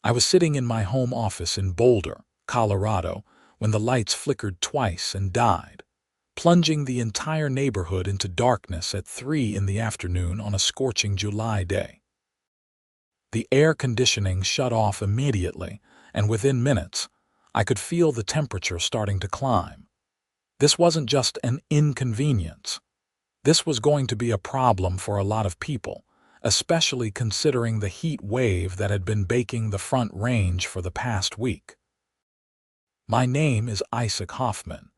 I was sitting in my home office in Boulder, Colorado, when the lights flickered twice and died, plunging the entire neighborhood into darkness at 3 in the afternoon on a scorching July day. The air conditioning shut off immediately, and within minutes, I could feel the temperature starting to climb. This wasn't just an inconvenience. This was going to be a problem for a lot of people, especially considering the heat wave that had been baking the Front Range for the past week. My name is Hoffman,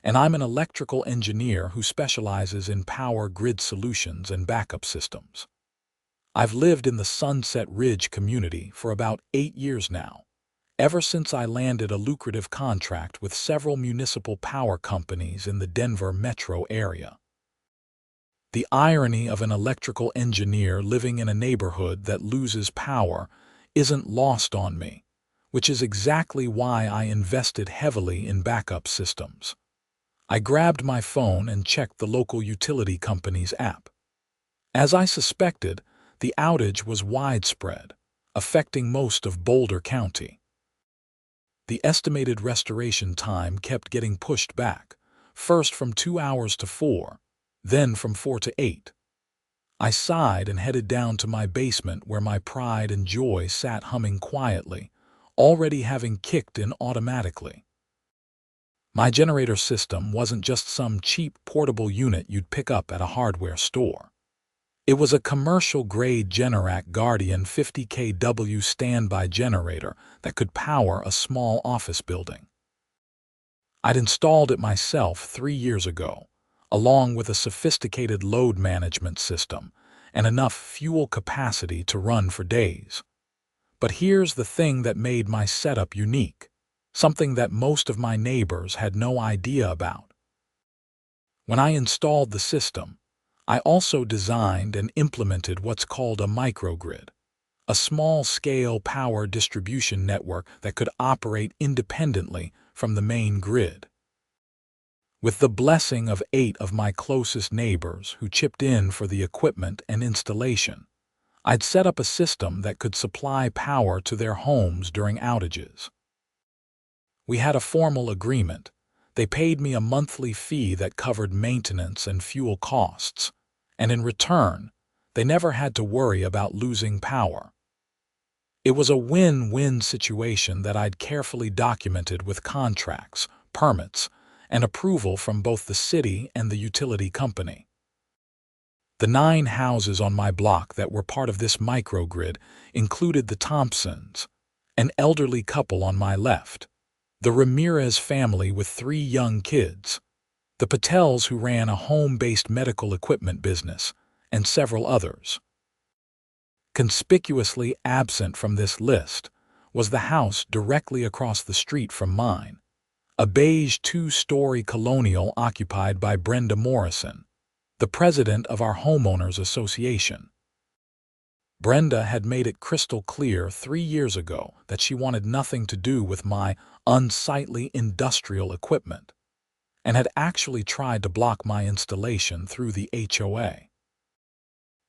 and I'm an electrical engineer who specializes in power grid solutions and backup systems. I've lived in the Sunset Ridge community for about 8 years now, ever since I landed a lucrative contract with several municipal power companies in the Denver metro area. The irony of an electrical engineer living in a neighborhood that loses power isn't lost on me, which is exactly why I invested heavily in backup systems. I grabbed my phone and checked the local utility company's app. As I suspected, the outage was widespread, affecting most of Boulder County. The estimated restoration time kept getting pushed back, first from 2 hours to 4, then from 4 to 8. I sighed and headed down to my basement where my pride and joy sat humming quietly, already having kicked in automatically. My generator system wasn't just some cheap portable unit you'd pick up at a hardware store. It was a commercial-grade Generac Guardian 50 kW standby generator that could power a small office building. I'd installed it myself 3 years ago, along with a sophisticated load management system and enough fuel capacity to run for days. But here's the thing that made my setup unique, something that most of my neighbors had no idea about. When I installed the system, I also designed and implemented what's called a microgrid, a small-scale power distribution network that could operate independently from the main grid. With the blessing of 8 of my closest neighbors who chipped in for the equipment and installation, I'd set up a system that could supply power to their homes during outages. We had a formal agreement. They paid me a monthly fee that covered maintenance and fuel costs, and in return, they never had to worry about losing power. It was a win-win situation that I'd carefully documented with contracts, permits, and approval from both the city and the utility company. The 9 houses on my block that were part of this microgrid included the Thompsons, an elderly couple on my left, the Ramirez family with 3 young kids, the Patels who ran a home-based medical equipment business, and several others. Conspicuously absent from this list was the house directly across the street from mine, a beige 2-story colonial occupied by Brenda, the president of our homeowners association. Brenda had made it crystal clear 3 years ago that she wanted nothing to do with my unsightly industrial equipment, and had actually tried to block my installation through the HOA.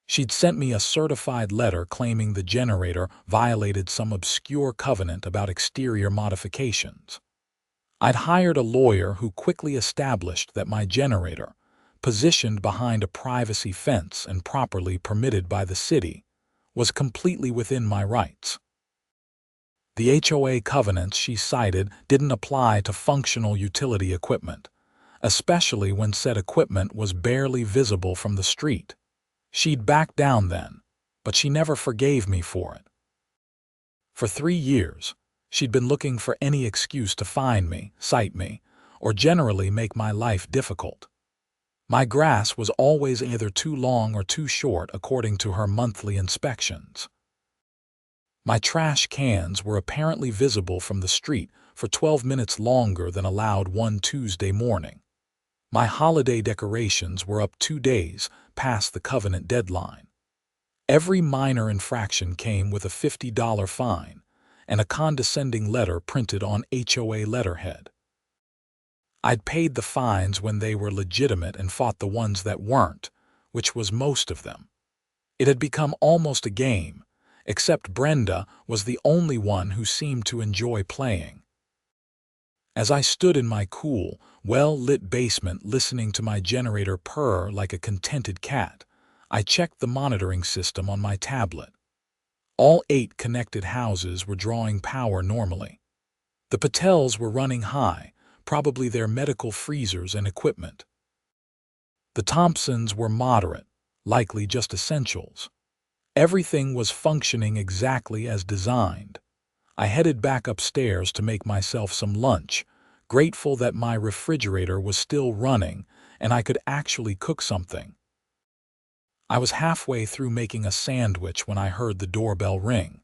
She'd sent me a certified letter claiming the generator violated some obscure covenant about exterior modifications. I'd hired a lawyer who quickly established that my generator, positioned behind a privacy fence and properly permitted by the city, was completely within my rights. The HOA covenants she cited didn't apply to functional utility equipment, especially when said equipment was barely visible from the street. She'd backed down then, but she never forgave me for it. For 3 years, she'd been looking for any excuse to fine me, cite me, or generally make my life difficult. My grass was always either too long or too short according to her monthly inspections. My trash cans were apparently visible from the street for 12 minutes longer than allowed one Tuesday morning. My holiday decorations were up 2 days past the covenant deadline. Every minor infraction came with a $50 fine and a condescending letter printed on HOA letterhead. I'd paid the fines when they were legitimate and fought the ones that weren't, which was most of them. It had become almost a game, except Brenda was the only one who seemed to enjoy playing. As I stood in my cool, well-lit basement listening to my generator purr like a contented cat, I checked the monitoring system on my tablet. All 8 connected houses were drawing power normally. The Patels were running high, probably their medical freezers and equipment. The Thompsons were moderate, likely just essentials. Everything was functioning exactly as designed. I headed back upstairs to make myself some lunch, grateful that my refrigerator was still running and I could actually cook something. I was halfway through making a sandwich when I heard the doorbell ring.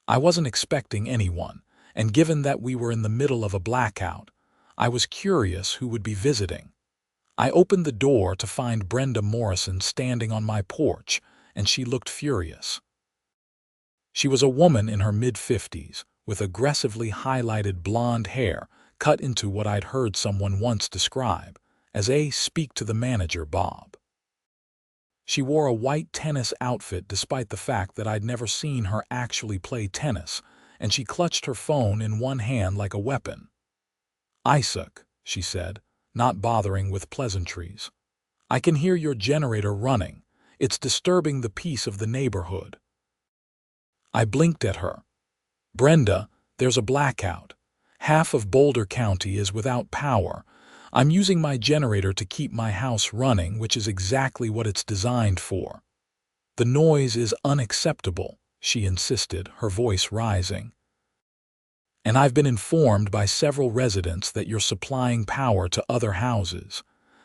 I wasn't expecting anyone, and given that we were in the middle of a blackout, I was curious who would be visiting. I opened the door to find Brenda Morrison standing on my porch, and she looked furious. She was a woman in her mid-50s, with aggressively highlighted blonde hair cut into what I'd heard someone once describe as a "speak to the manager Bob." She wore a white tennis outfit despite the fact that I'd never seen her actually play tennis, and she clutched her phone in one hand like a weapon. "Isaac," she said, not bothering with pleasantries, "I can hear your generator running. It's disturbing the peace of the neighborhood." I blinked at her. "Brenda, there's a blackout. Half of Boulder County is without power. I'm using my generator to keep my house running, which is exactly what it's designed for." "The noise is unacceptable," she insisted, her voice rising. "And I've been informed by several residents that you're supplying power to other houses.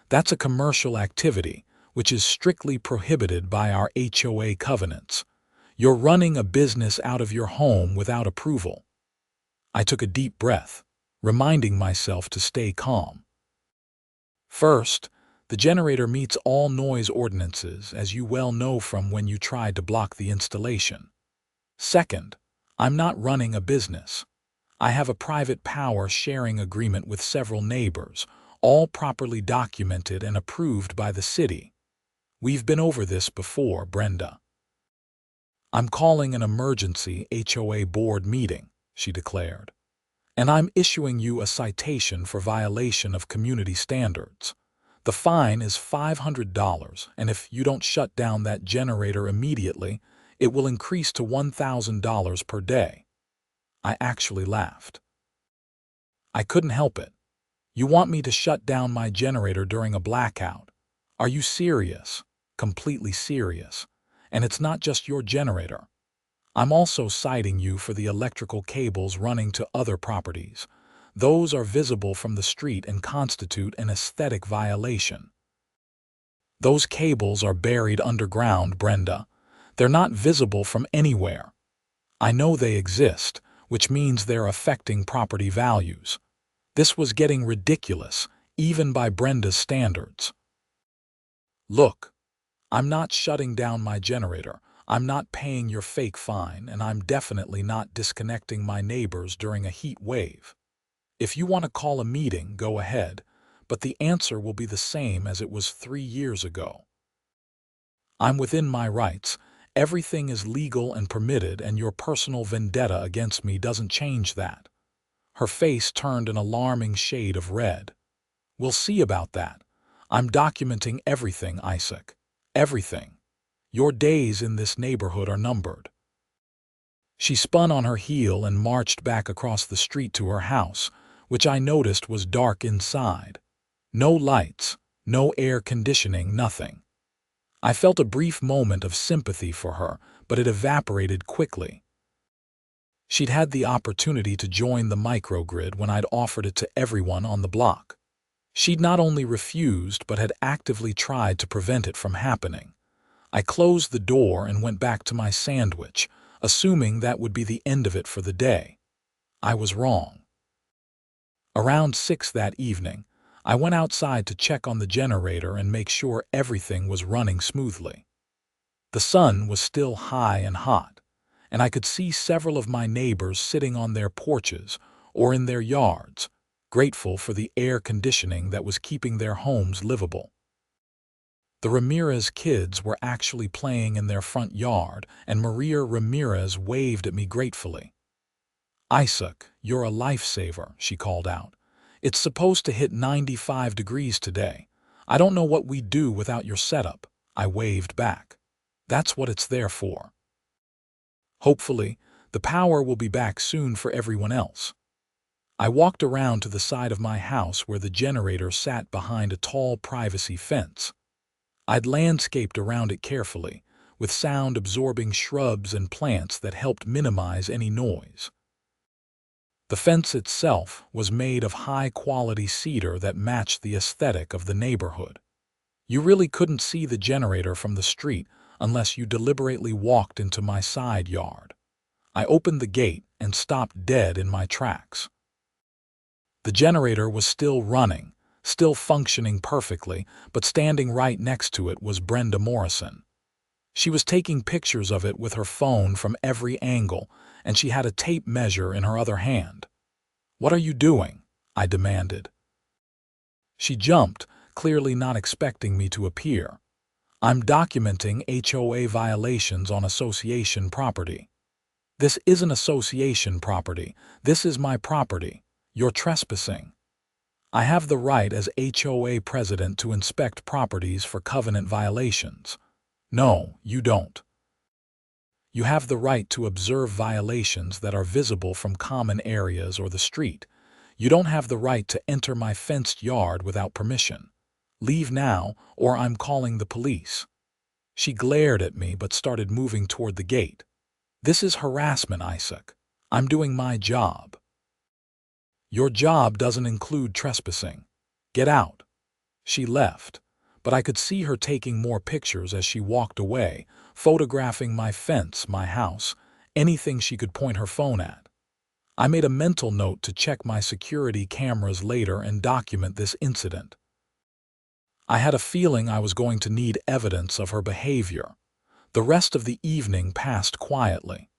That's a commercial activity, which is strictly prohibited by our HOA covenants. You're running a business out of your home without approval." I took a deep breath, reminding myself to stay calm. "First, the generator meets all noise ordinances, as you well know from when you tried to block the installation. Second, I'm not running a business. I have a private power sharing agreement with several neighbors, all properly documented and approved by the city. We've been over this before, Brenda." "I'm calling an emergency HOA board meeting," she declared. "And I'm issuing you a citation for violation of community standards. The fine is $500, and if you don't shut down that generator immediately, it will increase to $1,000 per day." I actually laughed. I couldn't help it. "You want me to shut down my generator during a blackout? Are you serious?" "Completely serious. And it's not just your generator. I'm also citing you for the electrical cables running to other properties. Those are visible from the street and constitute an aesthetic violation." "Those cables are buried underground, Brenda. They're not visible from anywhere. I know they exist, which means they're affecting property values." This was getting ridiculous, even by Brenda's standards. "Look, I'm not shutting down my generator. I'm not paying your fake fine, and I'm definitely not disconnecting my neighbors during a heat wave. If you want to call a meeting, go ahead, but the answer will be the same as it was 3 years ago. I'm within my rights. Everything is legal and permitted, and your personal vendetta against me doesn't change that." Her face turned an alarming shade of red. "We'll see about that. I'm documenting everything, Isaac. Everything. Your days in this neighborhood are numbered." She spun on her heel and marched back across the street to her house, which I noticed was dark inside. No lights, no air conditioning, nothing. I felt a brief moment of sympathy for her, but it evaporated quickly. She'd had the opportunity to join the microgrid when I'd offered it to everyone on the block. She'd not only refused, but had actively tried to prevent it from happening. I closed the door and went back to my sandwich, assuming that would be the end of it for the day. I was wrong. Around 6 that evening, I went outside to check on the generator and make sure everything was running smoothly. The sun was still high and hot, and I could see several of my neighbors sitting on their porches or in their yards, grateful for the air conditioning that was keeping their homes livable. The Ramirez kids were actually playing in their front yard, and Maria Ramirez waved at me gratefully. "Isaac, you're a lifesaver," she called out. "It's supposed to hit 95 degrees today. I don't know what we'd do without your setup." I waved back. "That's what it's there for." Hopefully, the power will be back soon for everyone else. I walked around to the side of my house where the generator sat behind a tall privacy fence. I'd landscaped around it carefully, with sound-absorbing shrubs and plants that helped minimize any noise. The fence itself was made of high-quality cedar that matched the aesthetic of the neighborhood. You really couldn't see the generator from the street unless you deliberately walked into my side yard. I opened the gate and stopped dead in my tracks. The generator was still running, still functioning perfectly, but standing right next to it was Brenda Morrison. She was taking pictures of it with her phone from every angle, and she had a tape measure in her other hand. "What are you doing?" I demanded. She jumped, clearly not expecting me to appear. "I'm documenting HOA violations on association property." "This isn't association property. This is my property. You're trespassing." "I have the right as HOA president to inspect properties for covenant violations." "No, you don't. You have the right to observe violations that are visible from common areas or the street. You don't have the right to enter my fenced yard without permission. Leave now, or I'm calling the police." She glared at me but started moving toward the gate. "This is harassment, Isaac. I'm doing my job." "Your job doesn't include trespassing. Get out." She left, but I could see her taking more pictures as she walked away, photographing my fence, my house, anything she could point her phone at. I made a mental note to check my security cameras later and document this incident. I had a feeling I was going to need evidence of her behavior. The rest of the evening passed quietly.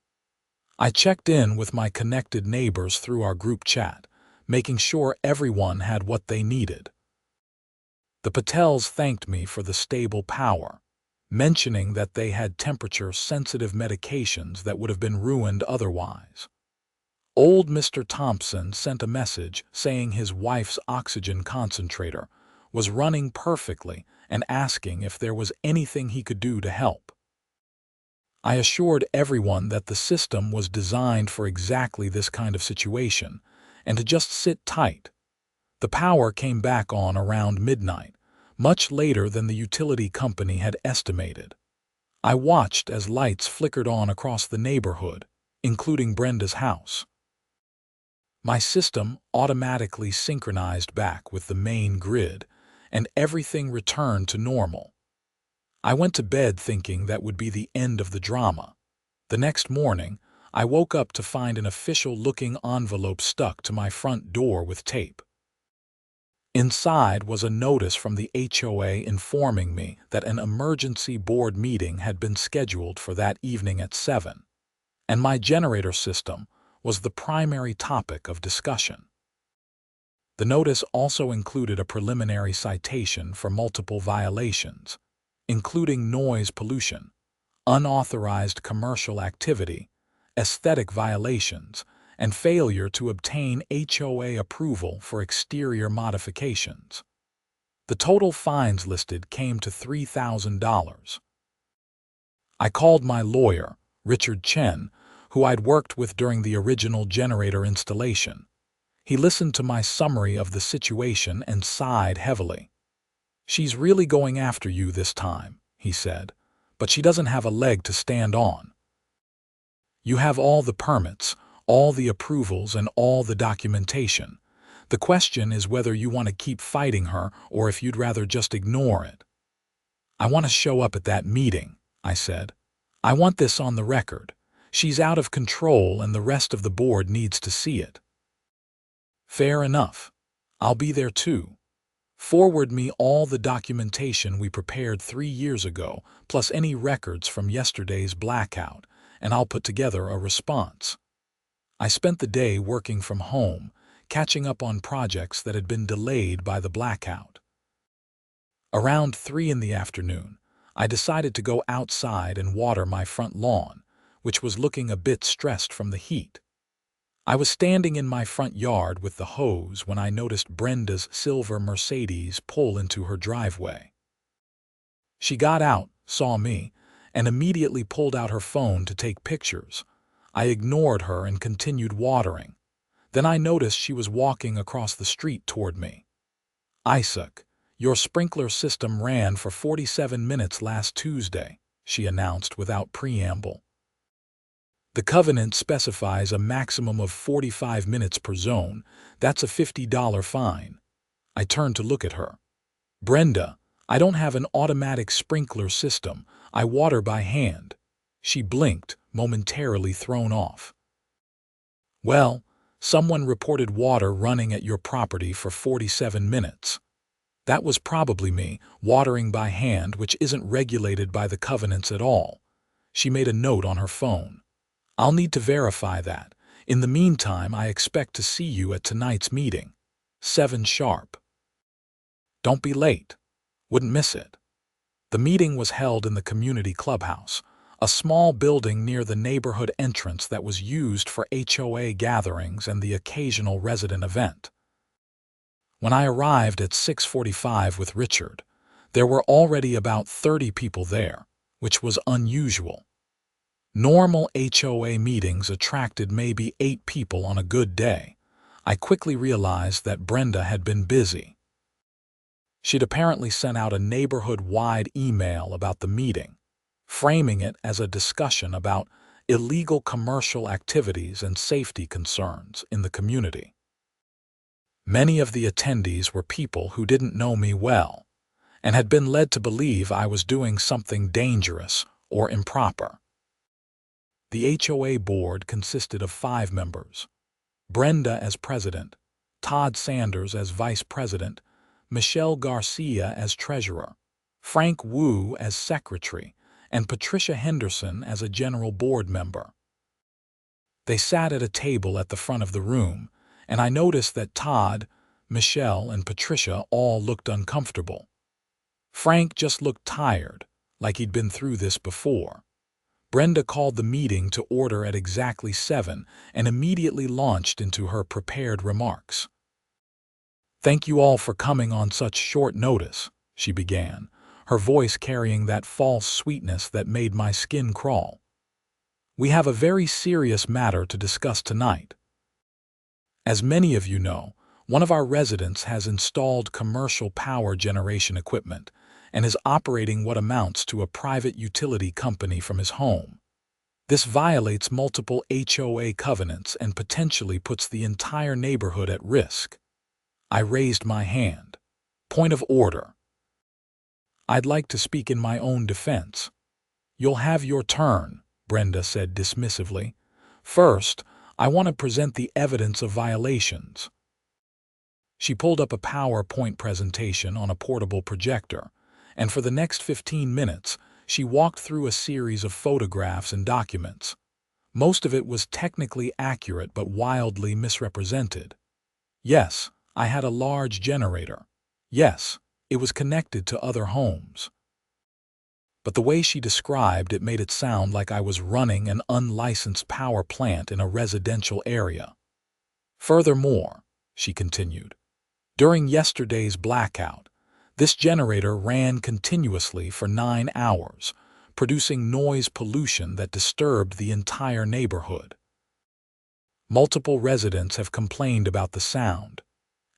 I checked in with my connected neighbors through our group chat, making sure everyone had what they needed. The Patels thanked me for the stable power, mentioning that they had temperature-sensitive medications that would have been ruined otherwise. Old Mr. Thompson sent a message saying his wife's oxygen concentrator was running perfectly and asking if there was anything he could do to help. I assured everyone that the system was designed for exactly this kind of situation, and to just sit tight. The power came back on around midnight, much later than the utility company had estimated. I watched as lights flickered on across the neighborhood, including Brenda's house. My system automatically synchronized back with the main grid, and everything returned to normal. I went to bed thinking that would be the end of the drama. The next morning, I woke up to find an official-looking envelope stuck to my front door with tape. Inside was a notice from the HOA informing me that an emergency board meeting had been scheduled for that evening at 7, and my generator system was the primary topic of discussion. The notice also included a preliminary citation for multiple violations, including noise pollution, unauthorized commercial activity, aesthetic violations, and failure to obtain HOA approval for exterior modifications. The total fines listed came to $3,000. I called my lawyer, Richard Chen, who I'd worked with during the original generator installation. He listened to my summary of the situation and sighed heavily. "She's really going after you this time," he said, "but she doesn't have a leg to stand on. You have all the permits, all the approvals, and all the documentation. The question is whether you want to keep fighting her or if you'd rather just ignore it." "I want to show up at that meeting," I said. "I want this on the record. She's out of control and the rest of the board needs to see it." "Fair enough. I'll be there too. Forward me all the documentation we prepared 3 years ago, plus any records from yesterday's blackout, and I'll put together a response." I spent the day working from home, catching up on projects that had been delayed by the blackout. Around 3 in the afternoon, I decided to go outside and water my front lawn, which was looking a bit stressed from the heat. I was standing in my front yard with the hose when I noticed Brenda's silver Mercedes pull into her driveway. She got out, saw me, and immediately pulled out her phone to take pictures. I ignored her and continued watering. Then I noticed she was walking across the street toward me. "Isaac, your sprinkler system ran for 47 minutes last Tuesday," she announced without preamble. "The covenant specifies a maximum of 45 minutes per zone. That's a $50 fine." I turned to look at her. "Brenda, I don't have an automatic sprinkler system. I water by hand." She blinked, momentarily thrown off. "Well, someone reported water running at your property for 47 minutes. That was probably me, watering by hand, which isn't regulated by the covenants at all." She made a note on her phone. "I'll need to verify that. In the meantime, I expect to see you at tonight's meeting. 7 sharp. Don't be late. Wouldn't miss it." The meeting was held in the community clubhouse, a small building near the neighborhood entrance that was used for HOA gatherings and the occasional resident event. When I arrived at 6:45 with Richard, there were already about 30 people there, which was unusual. Normal HOA meetings attracted maybe 8 people on a good day. I quickly realized that Brenda had been busy. She'd apparently sent out a neighborhood-wide email about the meeting, framing it as a discussion about illegal commercial activities and safety concerns in the community. Many of the attendees were people who didn't know me well and had been led to believe I was doing something dangerous or improper. The HOA board consisted of 5 members: Brenda as president, Todd Sanders as vice president, Michelle Garcia as treasurer, Frank Wu as secretary, and Patricia Henderson as a general board member. They sat at a table at the front of the room, and I noticed that Todd, Michelle, and Patricia all looked uncomfortable. Frank just looked tired, like he'd been through this before. Brenda called the meeting to order at exactly 7 and immediately launched into her prepared remarks. "Thank you all for coming on such short notice," she began, her voice carrying that false sweetness that made my skin crawl. "We have a very serious matter to discuss tonight. As many of you know, one of our residents has installed commercial power generation equipment and is operating what amounts to a private utility company from his home. This violates multiple HOA covenants and potentially puts the entire neighborhood at risk." I raised my hand. "Point of order. I'd like to speak in my own defense." "You'll have your turn," Brenda said dismissively. "First, I want to present the evidence of violations." She pulled up a PowerPoint presentation on a portable projector, and for the next 15 minutes, she walked through a series of photographs and documents. Most of it was technically accurate but wildly misrepresented. Yes, I had a large generator. Yes, it was connected to other homes. But the way she described it made it sound like I was running an unlicensed power plant in a residential area. "Furthermore," she continued, "during yesterday's blackout, this generator ran continuously for 9 hours, producing noise pollution that disturbed the entire neighborhood. Multiple residents have complained about the sound."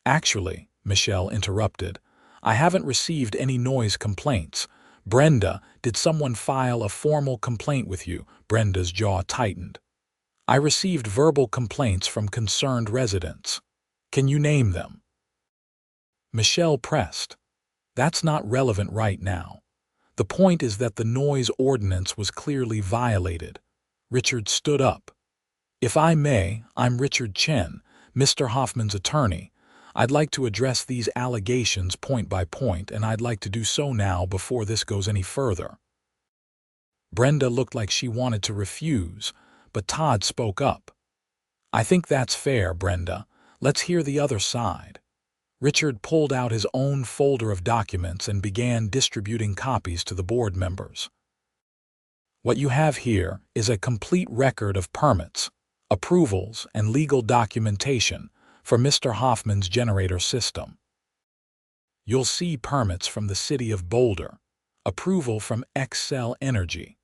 "Actually," Michelle interrupted, "I haven't received any noise complaints." "Brenda, did someone file a formal complaint with you?" Brenda's jaw tightened. "I received verbal complaints from concerned residents." "Can you name them?" Michelle pressed. "That's not relevant right now. The point is that the noise ordinance was clearly violated." Richard stood up. "If I may, I'm Richard Chen, Mr. Hoffman's attorney. I'd like to address these allegations point by point, and I'd like to do so now before this goes any further." Brenda looked like she wanted to refuse, but Todd spoke up. "I think that's fair, Brenda. Let's hear the other side." Richard pulled out his own folder of documents and began distributing copies to the board members. What you have here is a complete record of permits, approvals, and legal documentation for Mr. Hoffman's generator system. You'll see permits from the City of Boulder, approval from Excel Energy,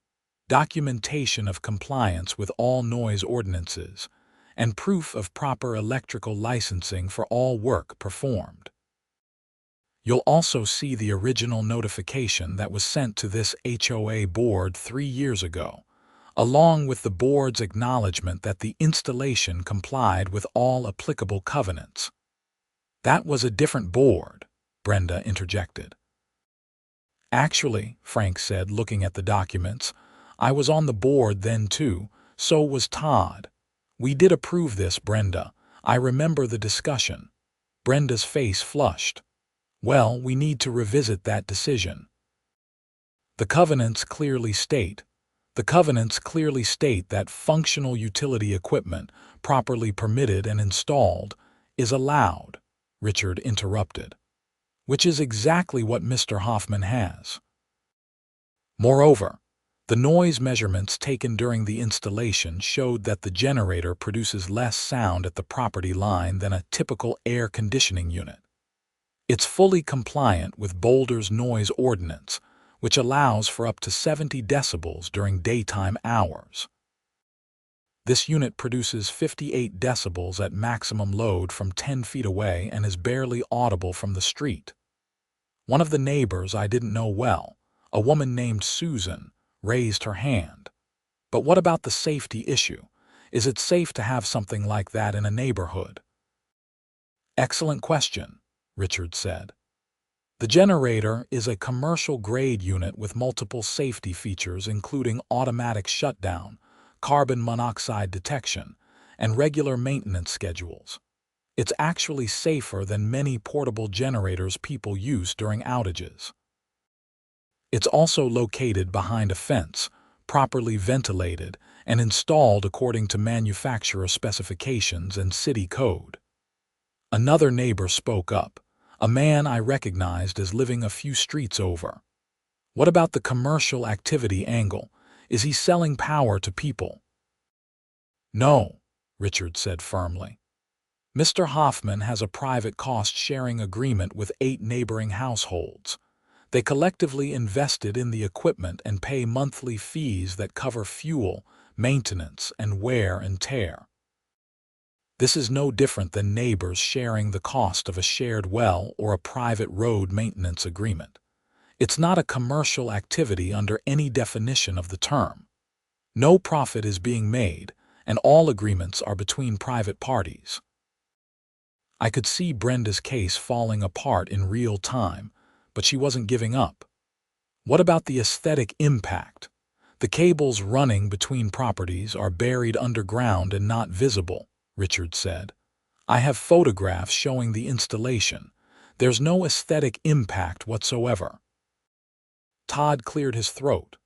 documentation of compliance with all noise ordinances, and proof of proper electrical licensing for all work performed. You'll also see the original notification that was sent to this HOA board 3 years ago, along with the board's acknowledgement that the installation complied with all applicable covenants. That was a different board, Brenda interjected. Actually, Frank said, looking at the documents, I was on the board then too, so was Todd. We did approve this, Brenda. I remember the discussion. Brenda's face flushed. Well, we need to revisit that decision. The covenants clearly state that functional utility equipment, properly permitted and installed, is allowed, Richard interrupted, which is exactly what Mr. Hoffman has. Moreover, the noise measurements taken during the installation showed that the generator produces less sound at the property line than a typical air conditioning unit. It's fully compliant with Boulder's noise ordinance, which allows for up to 70 decibels during daytime hours. This unit produces 58 decibels at maximum load from 10 feet away and is barely audible from the street. One of the neighbors I didn't know well, a woman named Susan, raised her hand. But what about the safety issue? Is it safe to have something like that in a neighborhood? Excellent question, Richard said. The generator is a commercial-grade unit with multiple safety features including automatic shutdown, carbon monoxide detection, and regular maintenance schedules. It's actually safer than many portable generators people use during outages. It's also located behind a fence, properly ventilated, and installed according to manufacturer specifications and city code. Another neighbor spoke up, a man I recognized as living a few streets over. What about the commercial activity angle? Is he selling power to people? No, Richard said firmly. Mr. Hoffman has a private cost-sharing agreement with 8 neighboring households. They collectively invested in the equipment and pay monthly fees that cover fuel, maintenance, and wear and tear. This is no different than neighbors sharing the cost of a shared well or a private road maintenance agreement. It's not a commercial activity under any definition of the term. No profit is being made, and all agreements are between private parties. I could see Brenda's case falling apart in real time, but she wasn't giving up. What about the aesthetic impact? The cables running between properties are buried underground and not visible, Richard said. I have photographs showing the installation. There's no aesthetic impact whatsoever. Todd cleared his throat.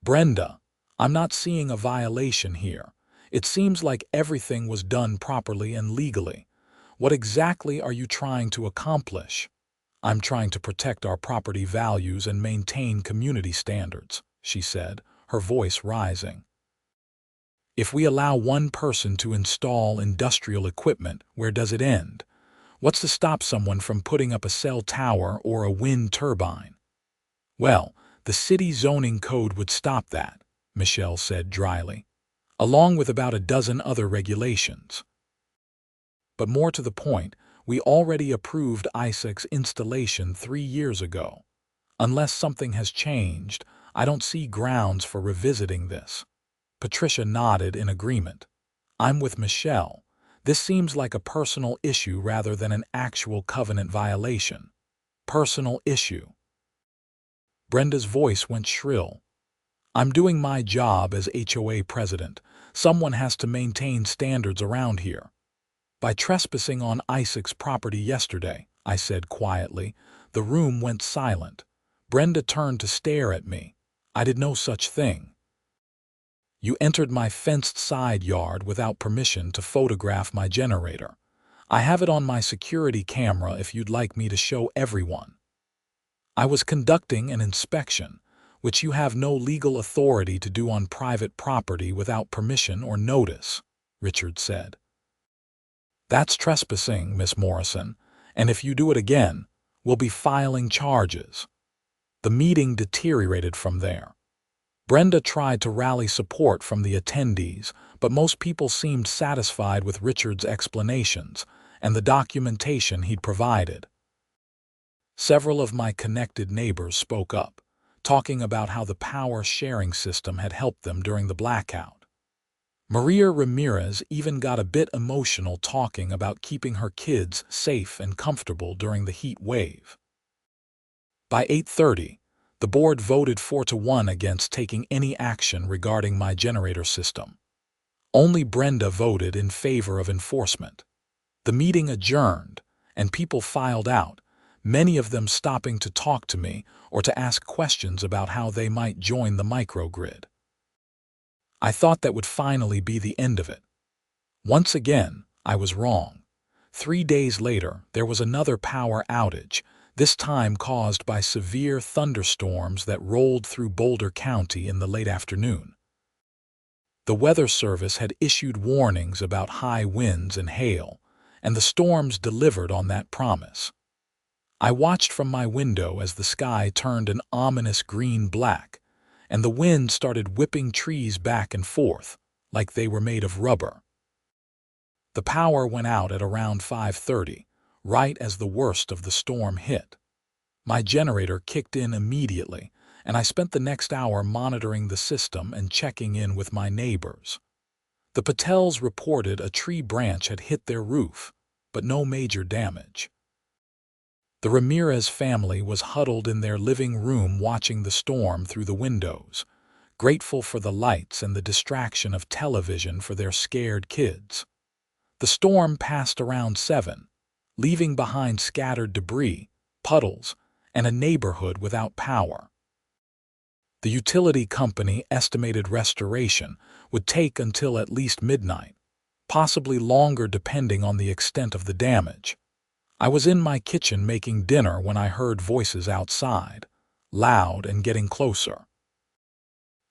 Brenda, I'm not seeing a violation here. It seems like everything was done properly and legally. What exactly are you trying to accomplish? I'm trying to protect our property values and maintain community standards, she said, her voice rising. If we allow one person to install industrial equipment, where does it end? What's to stop someone from putting up a cell tower or a wind turbine? Well, the city zoning code would stop that, Michelle said dryly, along with about a dozen other regulations. But more to the point, we already approved ISAC's installation 3 years ago. Unless something has changed, I don't see grounds for revisiting this. Patricia nodded in agreement. I'm with Michelle. This seems like a personal issue rather than an actual covenant violation. Personal issue. Brenda's voice went shrill. I'm doing my job as HOA president. Someone has to maintain standards around here. By trespassing on Isaac's property yesterday, I said quietly, the room went silent. Brenda turned to stare at me. I did no such thing. You entered my fenced side yard without permission to photograph my generator. I have it on my security camera if you'd like me to show everyone. I was conducting an inspection, which you have no legal authority to do on private property without permission or notice, Richard said. That's trespassing, Miss Morrison, and if you do it again, we'll be filing charges. The meeting deteriorated from there. Brenda tried to rally support from the attendees, but most people seemed satisfied with Richard's explanations and the documentation he'd provided. Several of my connected neighbors spoke up, talking about how the power sharing system had helped them during the blackout. Maria Ramirez even got a bit emotional talking about keeping her kids safe and comfortable during the heat wave. By 8:30, the board voted 4-1 against taking any action regarding my generator system. Only Brenda voted in favor of enforcement. The meeting adjourned, and people filed out, many of them stopping to talk to me or to ask questions about how they might join the microgrid. I thought that would finally be the end of it. Once again, I was wrong. 3 days later, there was another power outage, this time caused by severe thunderstorms that rolled through Boulder County in the late afternoon. The Weather Service had issued warnings about high winds and hail, and the storms delivered on that promise. I watched from my window as the sky turned an ominous green-black, and the wind started whipping trees back and forth, like they were made of rubber. The power went out at around 5:30, right as the worst of the storm hit. My generator kicked in immediately, and I spent the next hour monitoring the system and checking in with my neighbors. The Patels reported a tree branch had hit their roof, but no major damage. The Ramirez family was huddled in their living room watching the storm through the windows, grateful for the lights and the distraction of television for their scared kids. The storm passed around 7, leaving behind scattered debris, puddles, and a neighborhood without power. The utility company estimated restoration would take until at least midnight, possibly longer depending on the extent of the damage. I was in my kitchen making dinner when I heard voices outside, loud and getting closer.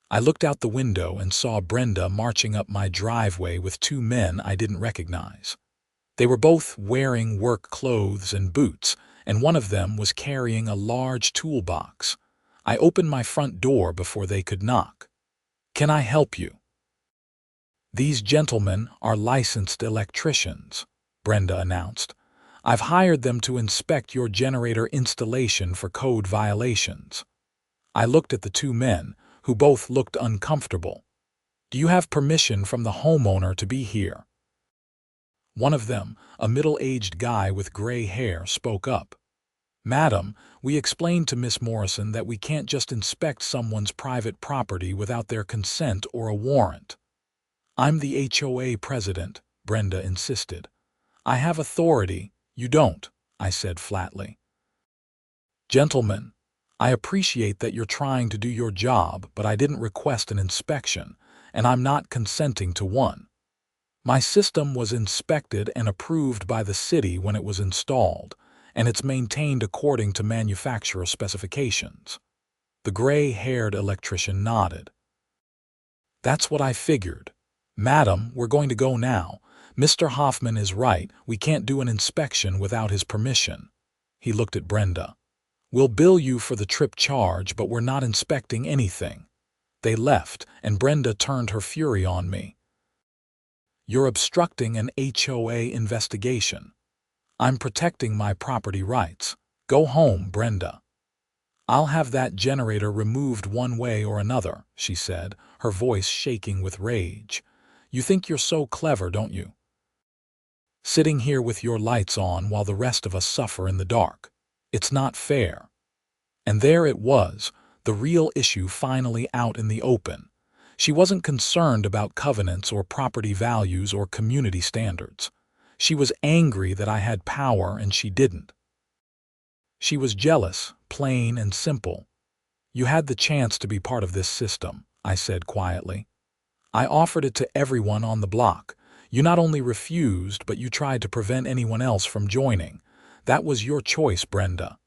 I looked out the window and saw Brenda marching up my driveway with 2 men I didn't recognize. They were both wearing work clothes and boots, and one of them was carrying a large toolbox. I opened my front door before they could knock. "Can I help you?" "These gentlemen are licensed electricians," Brenda announced. "I've hired them to inspect your generator installation for code violations." I looked at the 2 men, who both looked uncomfortable. "Do you have permission from the homeowner to be here?" One of them, a middle-aged guy with gray hair, spoke up. "Madam, we explained to Miss Morrison that we can't just inspect someone's private property without their consent or a warrant." "I'm the HOA president," Brenda insisted. "I have authority." "You don't," I said flatly. "Gentlemen, I appreciate that you're trying to do your job, but I didn't request an inspection, and I'm not consenting to one. My system was inspected and approved by the city when it was installed, and it's maintained according to manufacturer specifications." The gray-haired electrician nodded. "That's what I figured. Madam, we're going to go now. Mr. Hoffman is right, we can't do an inspection without his permission." He looked at Brenda. "We'll bill you for the trip charge, but we're not inspecting anything." They left, and Brenda turned her fury on me. "You're obstructing an HOA investigation. I'm protecting my property rights. Go home, Brenda." "I'll have that generator removed one way or another," she said, her voice shaking with rage. "You think you're so clever, don't you? Sitting here with your lights on while the rest of us suffer in the dark. It's not fair." And there it was, the real issue finally out in the open. She wasn't concerned about covenants or property values or community standards. She was angry that I had power and she didn't. She was jealous, plain and simple. "You had the chance to be part of this system," I said quietly. "I offered it to everyone on the block. You not only refused, but you tried to prevent anyone else from joining. That was your choice, Brenda.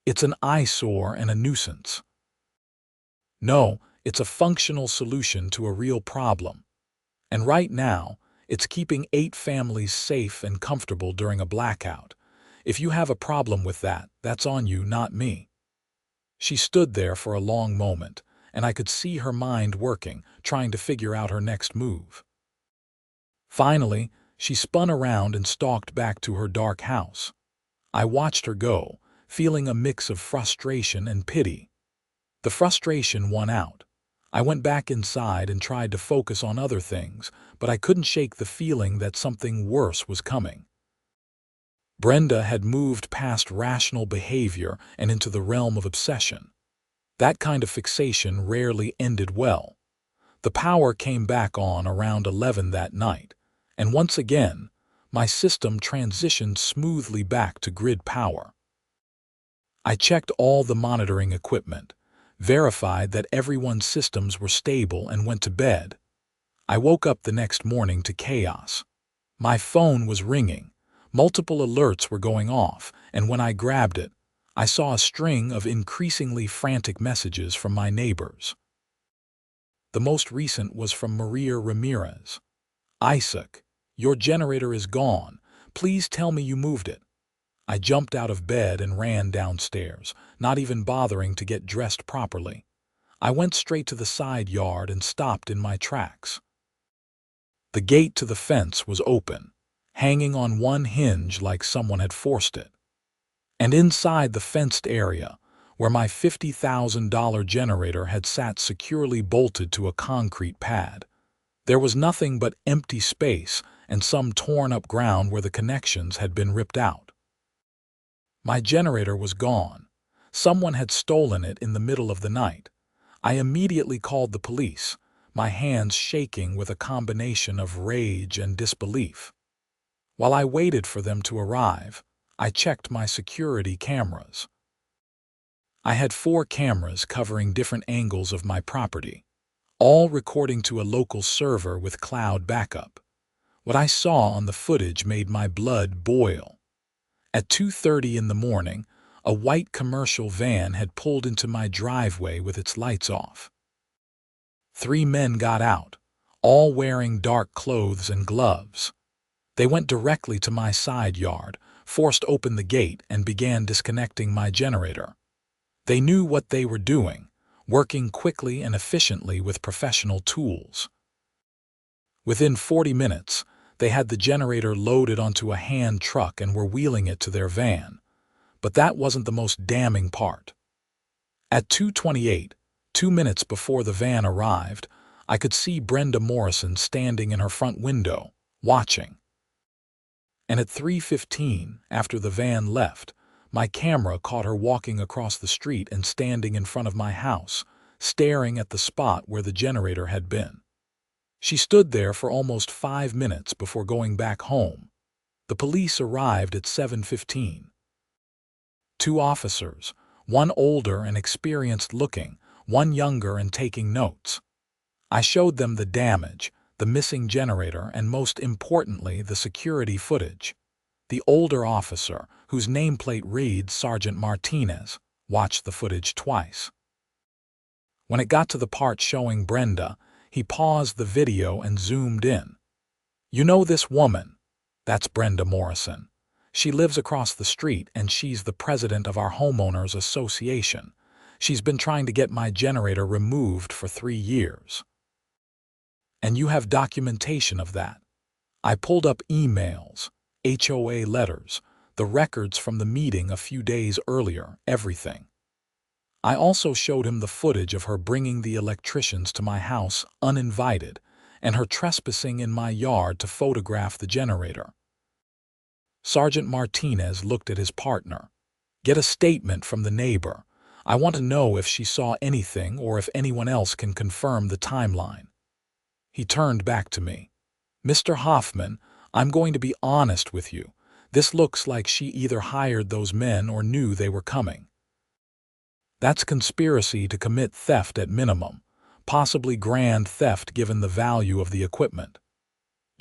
It's an eyesore and a nuisance. No, it's a functional solution to a real problem. And right now, it's keeping 8 families safe and comfortable during a blackout. If you have a problem with that, that's on you, not me. She stood there for a long moment, and I could see her mind working, trying to figure out her next move. Finally, she spun around and stalked back to her dark house. I watched her go, feeling a mix of frustration and pity. The frustration won out. I went back inside and tried to focus on other things, but I couldn't shake the feeling that something worse was coming. Brenda had moved past rational behavior and into the realm of obsession. That kind of fixation rarely ended well. The power came back on around 11 that night, and once again, my system transitioned smoothly back to grid power. I checked all the monitoring equipment, verified that everyone's systems were stable, and went to bed. I woke up the next morning to chaos. My phone was ringing, multiple alerts were going off, and when I grabbed it, I saw a string of increasingly frantic messages from my neighbors. The most recent was from Maria Ramirez. "Isaac, your generator is gone. Please tell me you moved it." I jumped out of bed and ran downstairs, not even bothering to get dressed properly. I went straight to the side yard and stopped in my tracks. The gate to the fence was open, hanging on one hinge like someone had forced it. And inside the fenced area, where my $50,000 generator had sat securely bolted to a concrete pad, there was nothing but empty space and some torn-up ground where the connections had been ripped out. My generator was gone. Someone had stolen it in the middle of the night. I immediately called the police, my hands shaking with a combination of rage and disbelief. While I waited for them to arrive, I checked my security cameras. I had 4 cameras covering different angles of my property, all recording to a local server with cloud backup. What I saw on the footage made my blood boil. At 2:30 in the morning, a white commercial van had pulled into my driveway with its lights off. 3 men got out, all wearing dark clothes and gloves. They went directly to my side yard, forced open the gate, and began disconnecting my generator. They knew what they were doing, working quickly and efficiently with professional tools. Within 40 minutes, they had the generator loaded onto a hand truck and were wheeling it to their van. But that wasn't the most damning part. At 2:28, 2 minutes before the van arrived, I could see Brenda Morrison standing in her front window, watching. And at 3:15, after the van left, my camera caught her walking across the street and standing in front of my house, staring at the spot where the generator had been. She stood there for almost 5 minutes before going back home. The police arrived at 7:15. 2 officers, one older and experienced looking, one younger and taking notes. I showed them the damage, the missing generator, and most importantly, the security footage. The older officer, whose nameplate reads Sergeant Martinez, watched the footage twice. When it got to the part showing Brenda, he paused the video and zoomed in. "You know this woman? That's Brenda Morrison. She lives across the street and she's the president of our homeowners association. She's been trying to get my generator removed for 3 years. And you have documentation of that." I pulled up emails, HOA letters, the records from the meeting a few days earlier, everything. I also showed him the footage of her bringing the electricians to my house uninvited and her trespassing in my yard to photograph the generator. Sergeant Martinez looked at his partner. "Get a statement from the neighbor. I want to know if she saw anything or if anyone else can confirm the timeline." He turned back to me. "Mr. Hoffman, I'm going to be honest with you. This looks like she either hired those men or knew they were coming. That's conspiracy to commit theft at minimum, possibly grand theft given the value of the equipment.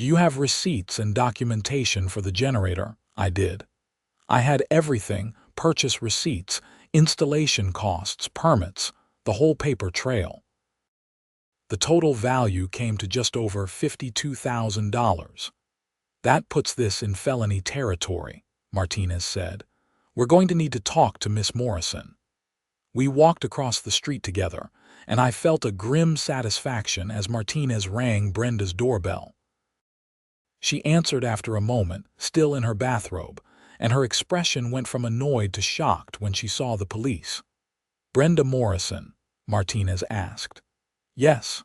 Do you have receipts and documentation for the generator? I did. I had everything: purchase receipts, installation costs, permits, the whole paper trail. The total value came to just over $52,000. That puts this in felony territory, Martinez said. We're going to need to talk to Miss Morrison. We walked across the street together, and I felt a grim satisfaction as Martinez rang Brenda's doorbell. She answered after a moment, still in her bathrobe, and her expression went from annoyed to shocked when she saw the police. Brenda Morrison? Martinez asked. Yes.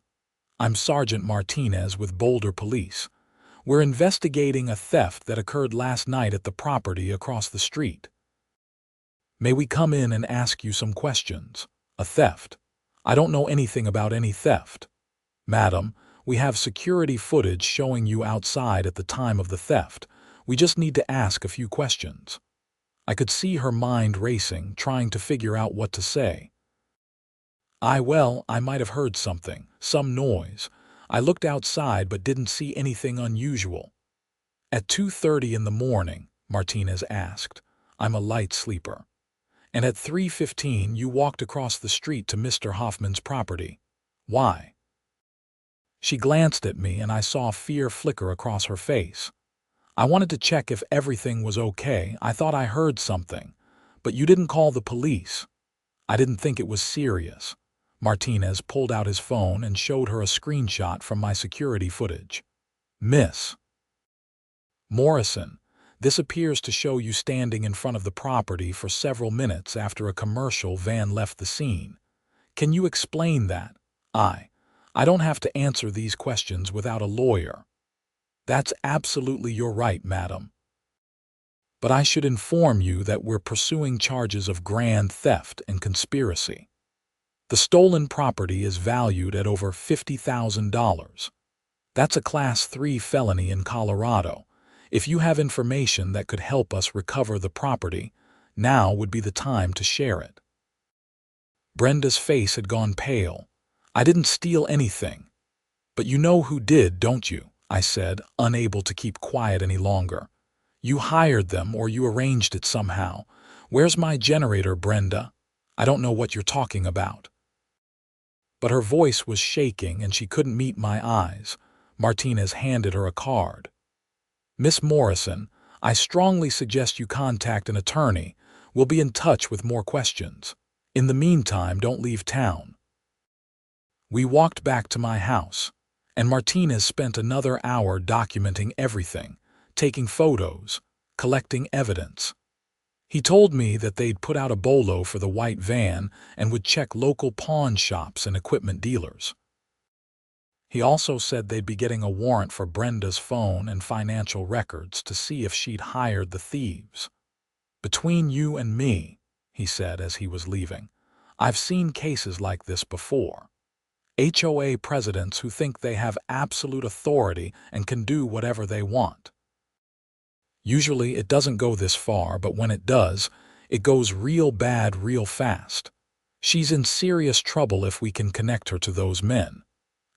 I'm Sergeant Martinez with Boulder Police. We're investigating a theft that occurred last night at the property across the street. May we come in and ask you some questions? A theft? I don't know anything about any theft. Madam, we have security footage showing you outside at the time of the theft. We just need to ask a few questions. I could see her mind racing, trying to figure out what to say. I might have heard something, some noise. I looked outside but didn't see anything unusual. At 2:30 in the morning, Martinez asked. I'm a light sleeper. And at 3:15 you walked across the street to Mr. Hoffman's property. Why? She glanced at me and I saw fear flicker across her face. I wanted to check if everything was okay. I thought I heard something. But you didn't call the police. I didn't think it was serious. Martinez pulled out his phone and showed her a screenshot from my security footage. Miss Morrison, this appears to show you standing in front of the property for several minutes after a commercial van left the scene. Can you explain that? I don't have to answer these questions without a lawyer. That's absolutely your right, madam. But I should inform you that we're pursuing charges of grand theft and conspiracy. The stolen property is valued at over $50,000. That's a Class 3 felony in Colorado. If you have information that could help us recover the property, now would be the time to share it. Brenda's face had gone pale. I didn't steal anything. But you know who did, don't you? I said, unable to keep quiet any longer. You hired them or you arranged it somehow. Where's my generator, Brenda? I don't know what you're talking about. But her voice was shaking and she couldn't meet my eyes. Martinez handed her a card. Miss Morrison, I strongly suggest you contact an attorney. We'll be in touch with more questions. In the meantime, don't leave town. We walked back to my house, and Martinez spent another hour documenting everything, taking photos, collecting evidence. He told me that they'd put out a bolo for the white van and would check local pawn shops and equipment dealers. He also said they'd be getting a warrant for Brenda's phone and financial records to see if she'd hired the thieves. Between you and me, he said as he was leaving, I've seen cases like this before. HOA presidents who think they have absolute authority and can do whatever they want. Usually it doesn't go this far, but when it does, it goes real bad real fast. She's in serious trouble if we can connect her to those men.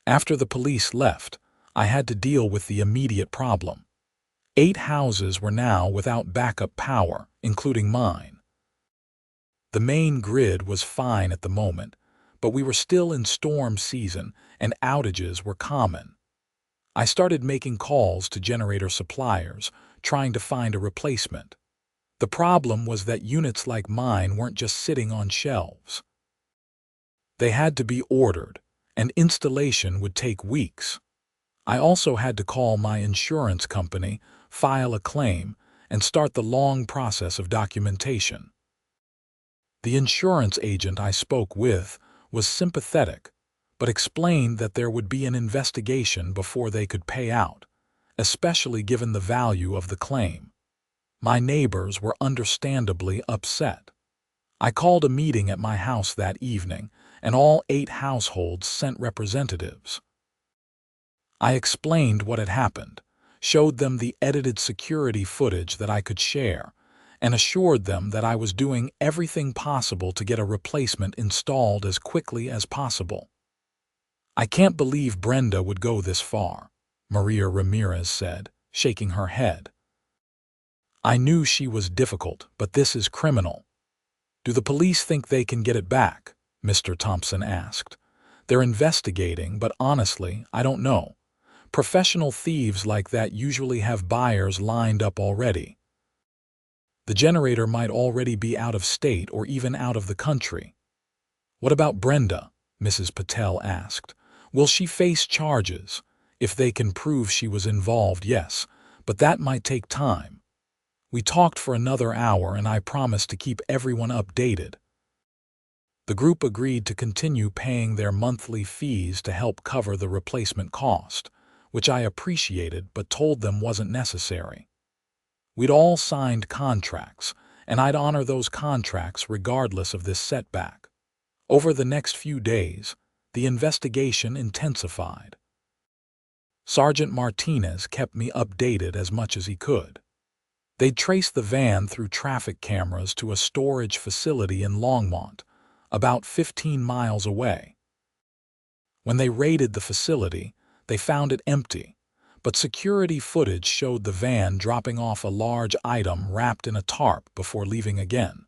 After the police left, I had to deal with the immediate problem. 8 houses were now without backup power, including mine. The main grid was fine at the moment, but we were still in storm season and outages were common. I started making calls to generator suppliers, trying to find a replacement. The problem was that units like mine weren't just sitting on shelves. They had to be ordered, and installation would take weeks. I also had to call my insurance company, file a claim, and start the long process of documentation. The insurance agent I spoke with was sympathetic, but explained that there would be an investigation before they could pay out, especially given the value of the claim. My neighbors were understandably upset. I called a meeting at my house that evening, and all 8 households sent representatives. I explained what had happened, showed them the edited security footage that I could share, and assured them that I was doing everything possible to get a replacement installed as quickly as possible. I can't believe Brenda would go this far, Maria Ramirez said, shaking her head. I knew she was difficult, but this is criminal. Do the police think they can get it back? Mr. Thompson asked. They're investigating, but honestly, I don't know. Professional thieves like that usually have buyers lined up already. The generator might already be out of state or even out of the country. What about Brenda? Mrs. Patel asked. Will she face charges? If they can prove she was involved, yes, but that might take time. We talked for another hour and I promised to keep everyone updated. The group agreed to continue paying their monthly fees to help cover the replacement cost, which I appreciated but told them wasn't necessary. We'd all signed contracts, and I'd honor those contracts regardless of this setback. Over the next few days, the investigation intensified. Sergeant Martinez kept me updated as much as he could. They'd traced the van through traffic cameras to a storage facility in Longmont, about 15 miles away. When they raided the facility, they found it empty, but security footage showed the van dropping off a large item wrapped in a tarp before leaving again.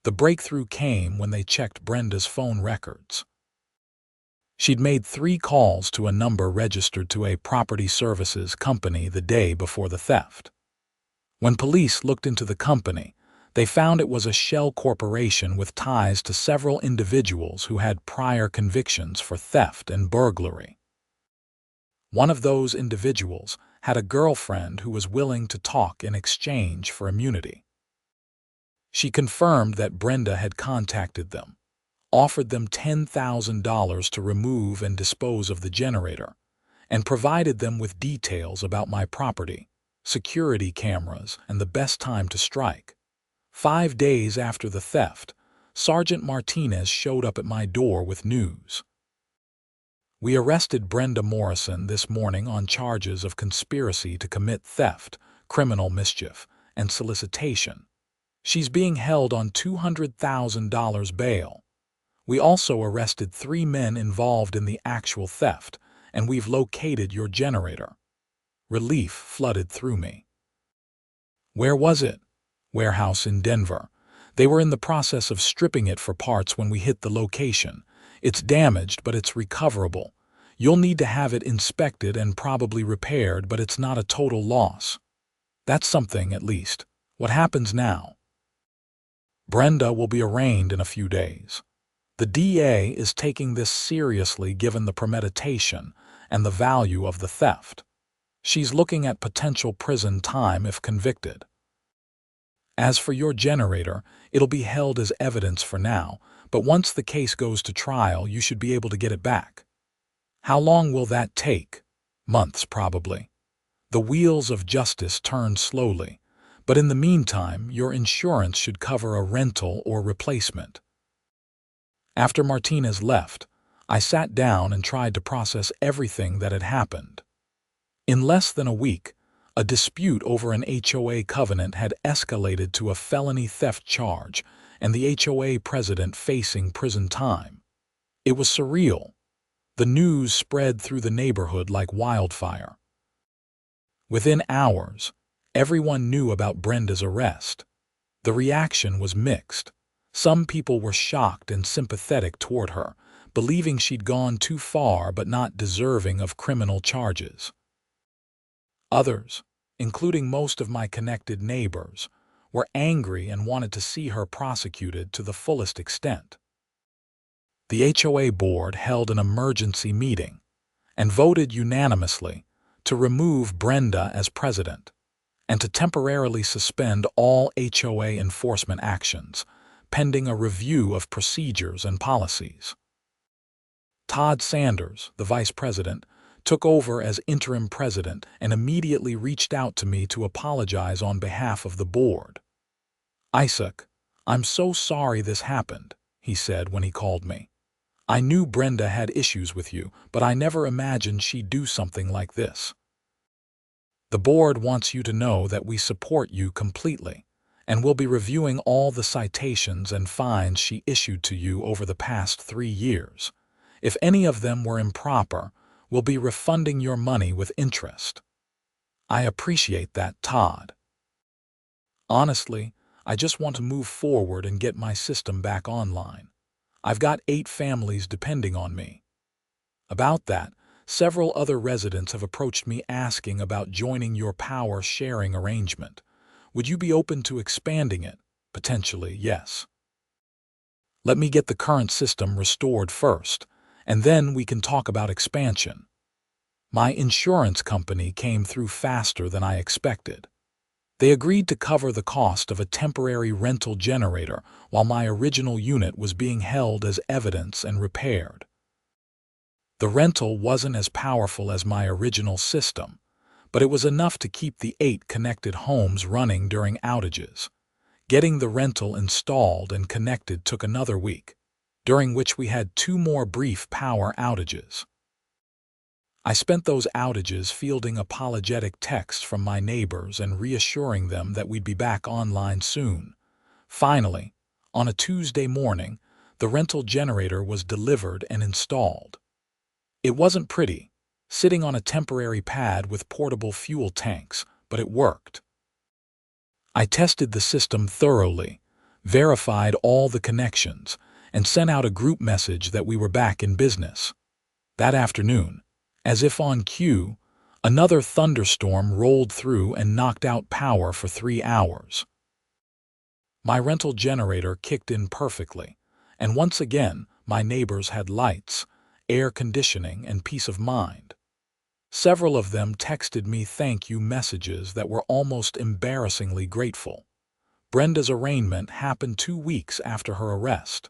The breakthrough came when they checked Brenda's phone records. She'd made 3 calls to a number registered to a property services company the day before the theft. When police looked into the company, they found it was a shell corporation with ties to several individuals who had prior convictions for theft and burglary. One of those individuals had a girlfriend who was willing to talk in exchange for immunity. She confirmed that Brenda had contacted them, offered them $10,000 to remove and dispose of the generator, and provided them with details about my property, security cameras, and the best time to strike. 5 days after the theft, Sergeant Martinez showed up at my door with news. We arrested Brenda Morrison this morning on charges of conspiracy to commit theft, criminal mischief, and solicitation. She's being held on $200,000 bail. We also arrested 3 men involved in the actual theft, and we've located your generator. Relief flooded through me. Where was it? Warehouse in Denver. They were in the process of stripping it for parts when we hit the location. It's damaged, but it's recoverable. You'll need to have it inspected and probably repaired, but it's not a total loss. That's something, at least. What happens now? Brenda will be arraigned in a few days. The DA is taking this seriously given the premeditation and the value of the theft. She's looking at potential prison time if convicted. As for your generator, it'll be held as evidence for now, but once the case goes to trial, you should be able to get it back. How long will that take? Months, probably. The wheels of justice turn slowly, but in the meantime, your insurance should cover a rental or replacement. After Martinez left, I sat down and tried to process everything that had happened. In less than a week, a dispute over an HOA covenant had escalated to a felony theft charge, and the HOA president facing prison time. It was surreal. The news spread through the neighborhood like wildfire. Within hours, everyone knew about Brenda's arrest. The reaction was mixed. Some people were shocked and sympathetic toward her, believing she'd gone too far but not deserving of criminal charges. Others, including most of my connected neighbors, were angry and wanted to see her prosecuted to the fullest extent. The HOA board held an emergency meeting and voted unanimously to remove Brenda as president and to temporarily suspend all HOA enforcement actions, pending a review of procedures and policies. Todd Sanders, the vice president, took over as interim president and immediately reached out to me to apologize on behalf of the board. "Isaac, I'm so sorry this happened," he said when he called me. "I knew Brenda had issues with you, but I never imagined she'd do something like this. The board wants you to know that we support you completely, and we'll be reviewing all the citations and fines she issued to you over the past 3 years. If any of them were improper, We'll be refunding your money with interest." "I appreciate that, Todd. Honestly, I just want to move forward and get my system back online. I've got 8 families depending on me." About that, several other residents have approached me asking about joining your power sharing arrangement. Would you be open to expanding it? Potentially, yes. Let me get the current system restored first, and then we can talk about expansion. My insurance company came through faster than I expected. They agreed to cover the cost of a temporary rental generator while my original unit was being held as evidence and repaired. The rental wasn't as powerful as my original system, but it was enough to keep the 8 connected homes running during outages. Getting the rental installed and connected took another week, during which we had 2 more brief power outages. I spent those outages fielding apologetic texts from my neighbors and reassuring them that we'd be back online soon. Finally, on a Tuesday morning, the rental generator was delivered and installed. It wasn't pretty, sitting on a temporary pad with portable fuel tanks, but it worked. I tested the system thoroughly, verified all the connections, and sent out a group message that we were back in business. That afternoon, as if on cue, another thunderstorm rolled through and knocked out power for 3 hours. My rental generator kicked in perfectly, and once again, my neighbors had lights, air conditioning, and peace of mind. Several of them texted me thank you messages that were almost embarrassingly grateful. Brenda's arraignment happened 2 weeks after her arrest.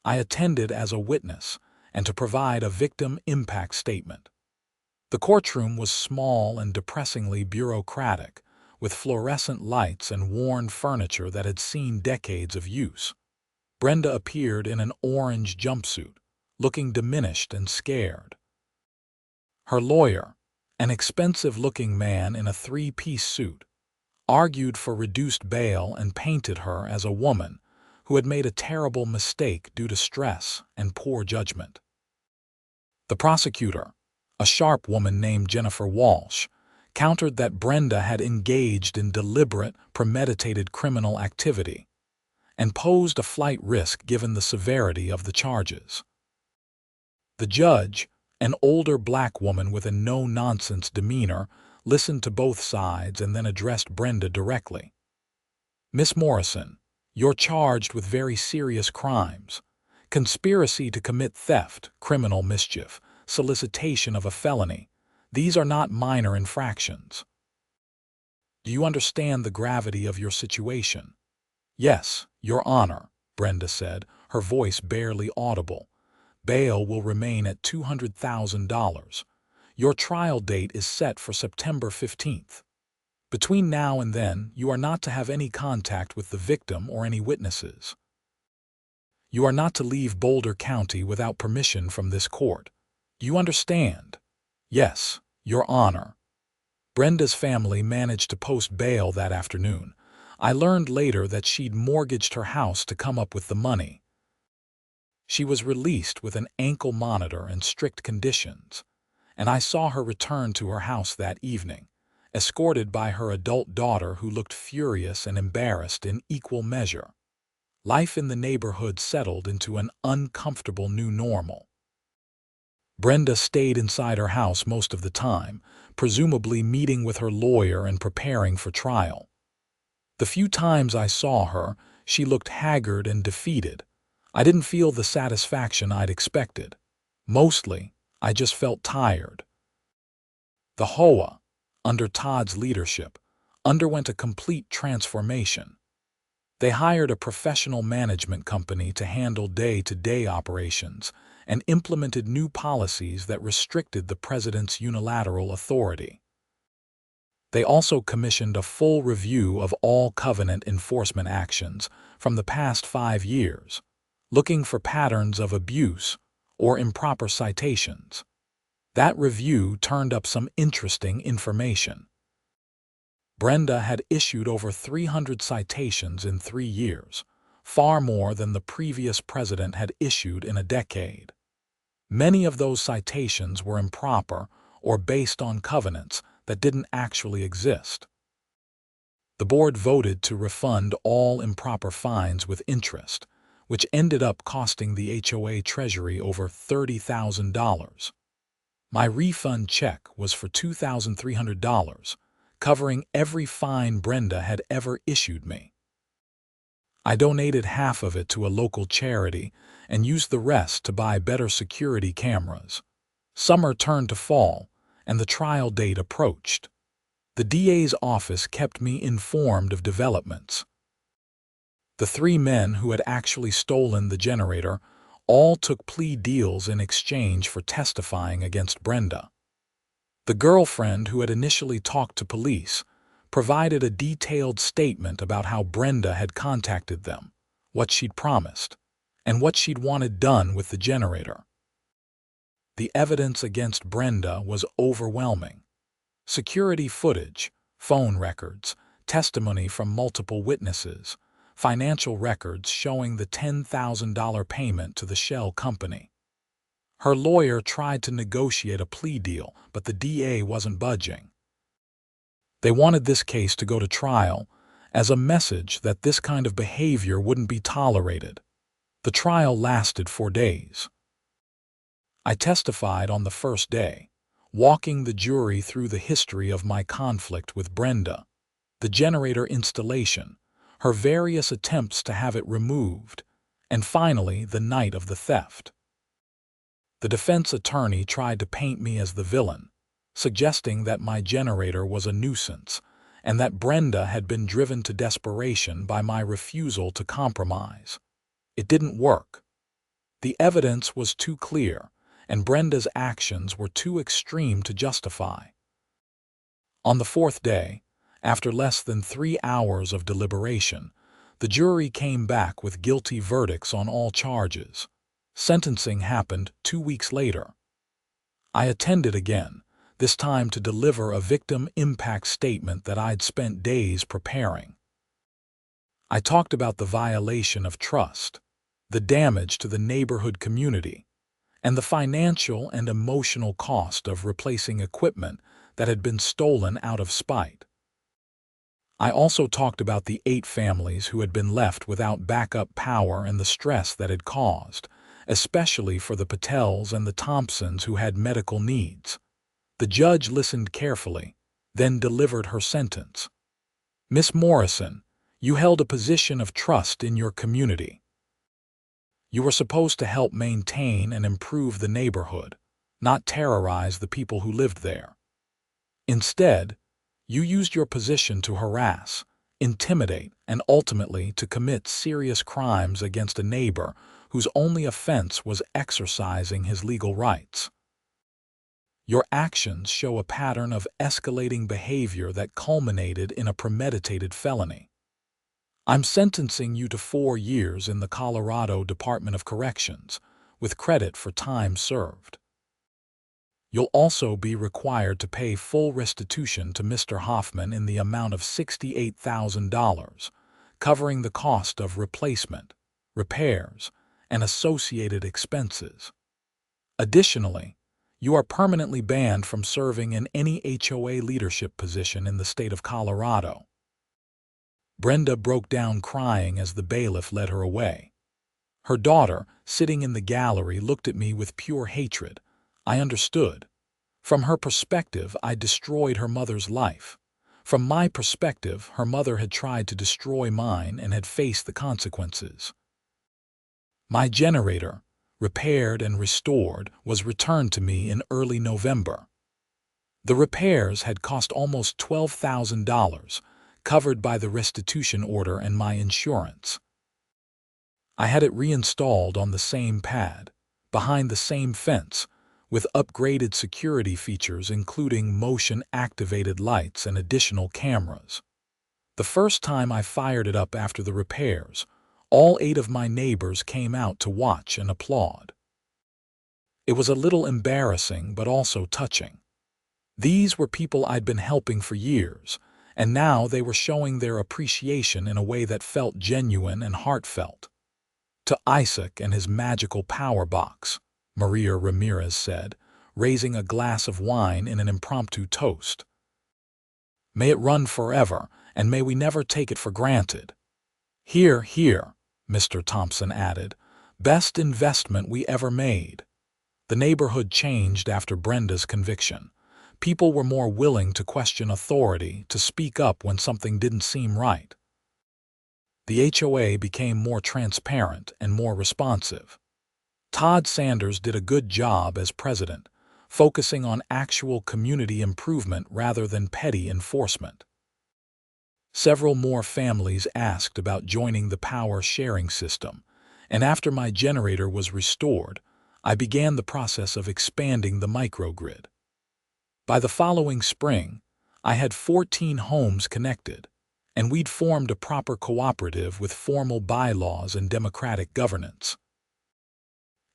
I attended as a witness and to provide a victim impact statement. The courtroom was small and depressingly bureaucratic, with fluorescent lights and worn furniture that had seen decades of use. Brenda appeared in an orange jumpsuit, looking diminished and scared. Her lawyer, an expensive-looking man in a 3-piece suit, argued for reduced bail and painted her as a woman who had made a terrible mistake due to stress and poor judgment. The prosecutor, a sharp woman named Jennifer Walsh, countered that Brenda had engaged in deliberate, premeditated criminal activity and posed a flight risk given the severity of the charges. The judge, an older black woman with a no-nonsense demeanor, listened to both sides and then addressed Brenda directly. "Miss Morrison, you're charged with very serious crimes: conspiracy to commit theft, criminal mischief, solicitation of a felony. These are not minor infractions. Do you understand the gravity of your situation?" "Yes, Your Honor," Brenda said, her voice barely audible. "Bail will remain at $200,000. Your trial date is set for September 15th. Between now and then, you are not to have any contact with the victim or any witnesses. You are not to leave Boulder County without permission from this court. Do you understand?" "Yes, Your Honor." Brenda's family managed to post bail that afternoon. I learned later that she'd mortgaged her house to come up with the money. She was released with an ankle monitor and strict conditions, and I saw her return to her house that evening, escorted by her adult daughter who looked furious and embarrassed in equal measure. Life in the neighborhood settled into an uncomfortable new normal. Brenda stayed inside her house most of the time, presumably meeting with her lawyer and preparing for trial. The few times I saw her, she looked haggard and defeated. I didn't feel the satisfaction I'd expected. Mostly, I just felt tired. The HOA, under Todd's leadership, underwent a complete transformation. They hired a professional management company to handle day-to-day operations and implemented new policies that restricted the president's unilateral authority. They also commissioned a full review of all covenant enforcement actions from the past 5 years, looking for patterns of abuse or improper citations. That review turned up some interesting information. Brenda had issued over 300 citations in 3 years, far more than the previous president had issued in a decade. Many of those citations were improper or based on covenants that didn't actually exist. The board voted to refund all improper fines with interest, which ended up costing the HOA Treasury over $30,000. My refund check was for $2,300, covering every fine Brenda had ever issued me. I donated half of it to a local charity and used the rest to buy better security cameras. Summer turned to fall, and the trial date approached. The DA's office kept me informed of developments. The 3 men who had actually stolen the generator all took plea deals in exchange for testifying against Brenda. The girlfriend who had initially talked to police provided a detailed statement about how Brenda had contacted them, what she'd promised, and what she'd wanted done with the generator. The evidence against Brenda was overwhelming. Security footage, phone records, testimony from multiple witnesses, financial records showing the $10,000 payment to the shell company. Her lawyer tried to negotiate a plea deal, but the DA wasn't budging. They wanted this case to go to trial as a message that this kind of behavior wouldn't be tolerated. The trial lasted 4 days. I testified on the first day, walking the jury through the history of my conflict with Brenda, the generator installation, her various attempts to have it removed, and finally the night of the theft. The defense attorney tried to paint me as the villain, suggesting that my generator was a nuisance and that Brenda had been driven to desperation by my refusal to compromise. It didn't work. The evidence was too clear, and Brenda's actions were too extreme to justify. On the 4th day, after less than 3 hours of deliberation, the jury came back with guilty verdicts on all charges. Sentencing happened 2 weeks later. I attended again, this time to deliver a victim impact statement that I'd spent days preparing. I talked about the violation of trust, the damage to the neighborhood community, and the financial and emotional cost of replacing equipment that had been stolen out of spite. I also talked about the 8 families who had been left without backup power and the stress that had caused, especially for the Patels and the Thompsons who had medical needs. The judge listened carefully, then delivered her sentence. "Miss Morrison, you held a position of trust in your community. You were supposed to help maintain and improve the neighborhood, not terrorize the people who lived there. Instead, you used your position to harass, intimidate, and ultimately to commit serious crimes against a neighbor whose only offense was exercising his legal rights. Your actions show a pattern of escalating behavior that culminated in a premeditated felony. I'm sentencing you to 4 years in the Colorado Department of Corrections, with credit for time served. You'll also be required to pay full restitution to Mr. Hoffman in the amount of $68,000, covering the cost of replacement, repairs, and associated expenses. Additionally, you are permanently banned from serving in any HOA leadership position in the state of Colorado." Brenda broke down crying as the bailiff led her away. Her daughter, sitting in the gallery, looked at me with pure hatred. I understood. From her perspective, I destroyed her mother's life. From my perspective, her mother had tried to destroy mine and had faced the consequences. My generator, repaired and restored, was returned to me in early November. The repairs had cost almost $12,000, covered by the restitution order and my insurance. I had it reinstalled on the same pad, behind the same fence, with upgraded security features including motion-activated lights and additional cameras. The first time I fired it up after the repairs, all 8 of my neighbors came out to watch and applaud. It was a little embarrassing but also touching. These were people I'd been helping for years, and now they were showing their appreciation in a way that felt genuine and heartfelt. To Isaac and his magical power box, Maria Ramirez said, raising a glass of wine in an impromptu toast. May it run forever, and may we never take it for granted. Hear, hear, Mr. Thompson added. Best investment we ever made. The neighborhood changed after Brenda's conviction. People were more willing to question authority, to speak up when something didn't seem right. The HOA became more transparent and more responsive. Todd Sanders did a good job as president, focusing on actual community improvement rather than petty enforcement. Several more families asked about joining the power sharing system, and after my generator was restored, I began the process of expanding the microgrid. By the following spring, I had 14 homes connected, and we'd formed a proper cooperative with formal bylaws and democratic governance.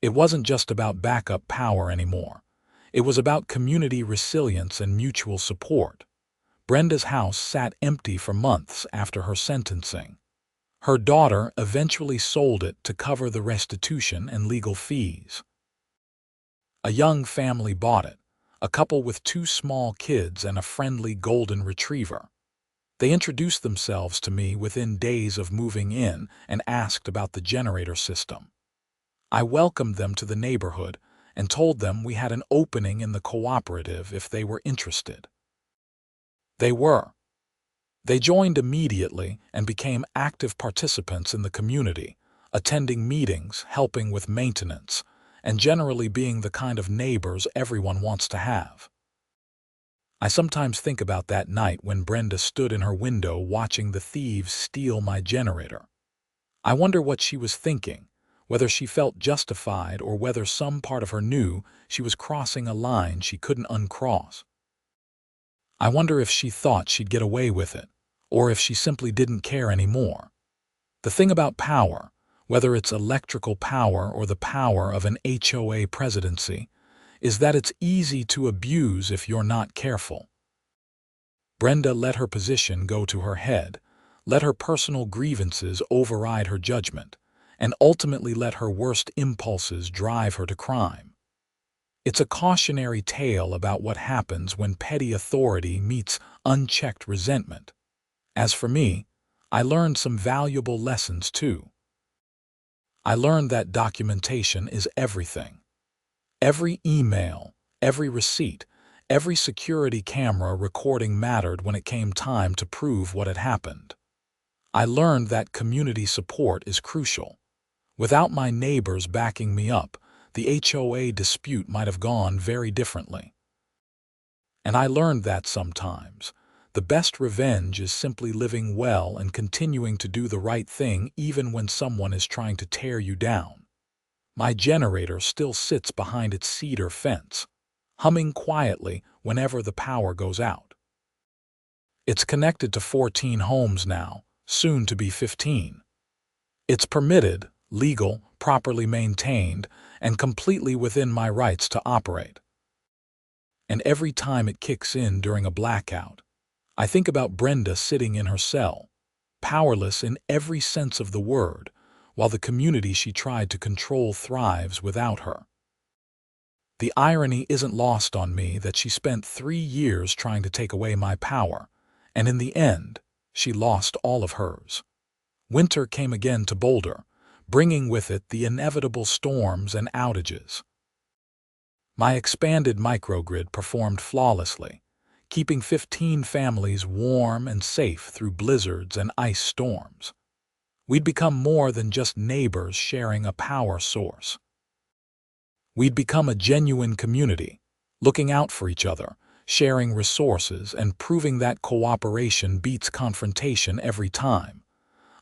It wasn't just about backup power anymore. It was about community resilience and mutual support. Brenda's house sat empty for months after her sentencing. Her daughter eventually sold it to cover the restitution and legal fees. A young family bought it, a couple with 2 small kids and a friendly golden retriever. They introduced themselves to me within days of moving in and asked about the generator system. I welcomed them to the neighborhood and told them we had an opening in the cooperative if they were interested. They were. They joined immediately and became active participants in the community, attending meetings, helping with maintenance, and generally being the kind of neighbors everyone wants to have. I sometimes think about that night when Brenda stood in her window watching the thieves steal my generator. I wonder what she was thinking, whether she felt justified or whether some part of her knew she was crossing a line she couldn't uncross. I wonder if she thought she'd get away with it, or if she simply didn't care anymore. The thing about power, whether it's electrical power or the power of an HOA presidency, is that it's easy to abuse if you're not careful. Brenda let her position go to her head, let her personal grievances override her judgment, and ultimately let her worst impulses drive her to crime. It's a cautionary tale about what happens when petty authority meets unchecked resentment. As for me, I learned some valuable lessons too. I learned that documentation is everything. Every email, every receipt, every security camera recording mattered when it came time to prove what had happened. I learned that community support is crucial. Without my neighbors backing me up, the HOA dispute might have gone very differently. And I learned that sometimes the best revenge is simply living well and continuing to do the right thing even when someone is trying to tear you down. My generator still sits behind its cedar fence, humming quietly whenever the power goes out. It's connected to 14 homes now, soon to be 15. It's permitted, legal, properly maintained, and completely within my rights to operate. And every time it kicks in during a blackout, I think about Brenda sitting in her cell, powerless in every sense of the word, while the community she tried to control thrives without her. The irony isn't lost on me that she spent 3 years trying to take away my power, and in the end, she lost all of hers. Winter came again to Boulder, bringing with it the inevitable storms and outages. My expanded microgrid performed flawlessly, keeping 15 families warm and safe through blizzards and ice storms. We'd become more than just neighbors sharing a power source. We'd become a genuine community, looking out for each other, sharing resources, and proving that cooperation beats confrontation every time.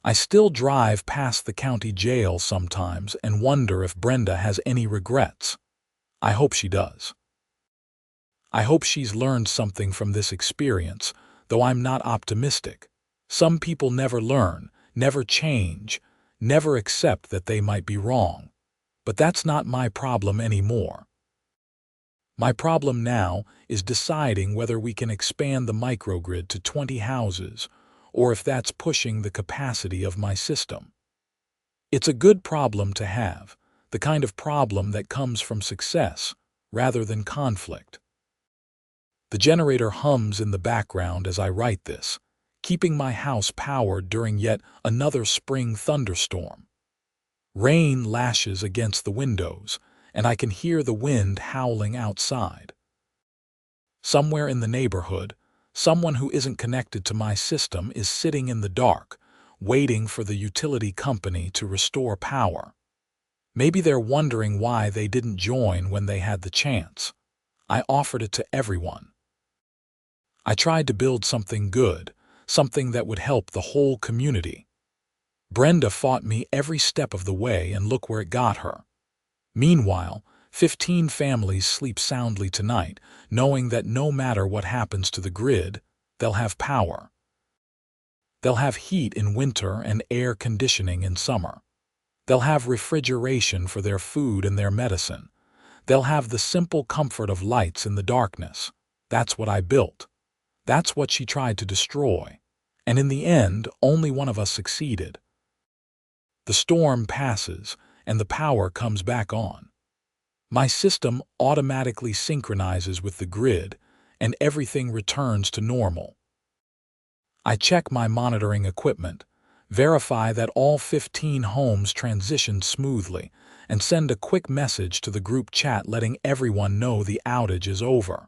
I still drive past the county jail sometimes and wonder if Brenda has any regrets. I hope she does. I hope she's learned something from this experience, though I'm not optimistic. Some people never learn, never change, never accept that they might be wrong. But that's not my problem anymore. My problem now is deciding whether we can expand the microgrid to 20 houses, or if that's pushing the capacity of my system. It's a good problem to have, the kind of problem that comes from success rather than conflict. The generator hums in the background as I write this, keeping my house powered during yet another spring thunderstorm. Rain lashes against the windows, and I can hear the wind howling outside. Somewhere in the neighborhood, someone who isn't connected to my system is sitting in the dark, waiting for the utility company to restore power. Maybe they're wondering why they didn't join when they had the chance. I offered it to everyone. I tried to build something good, something that would help the whole community. Brenda fought me every step of the way, and look where it got her. Meanwhile, 15 families sleep soundly tonight, knowing that no matter what happens to the grid, they'll have power. They'll have heat in winter and air conditioning in summer. They'll have refrigeration for their food and their medicine. They'll have the simple comfort of lights in the darkness. That's what I built. That's what she tried to destroy. And in the end, only one of us succeeded. The storm passes, and the power comes back on. My system automatically synchronizes with the grid, and everything returns to normal. I check my monitoring equipment, verify that all 15 homes transitioned smoothly, and send a quick message to the group chat letting everyone know the outage is over.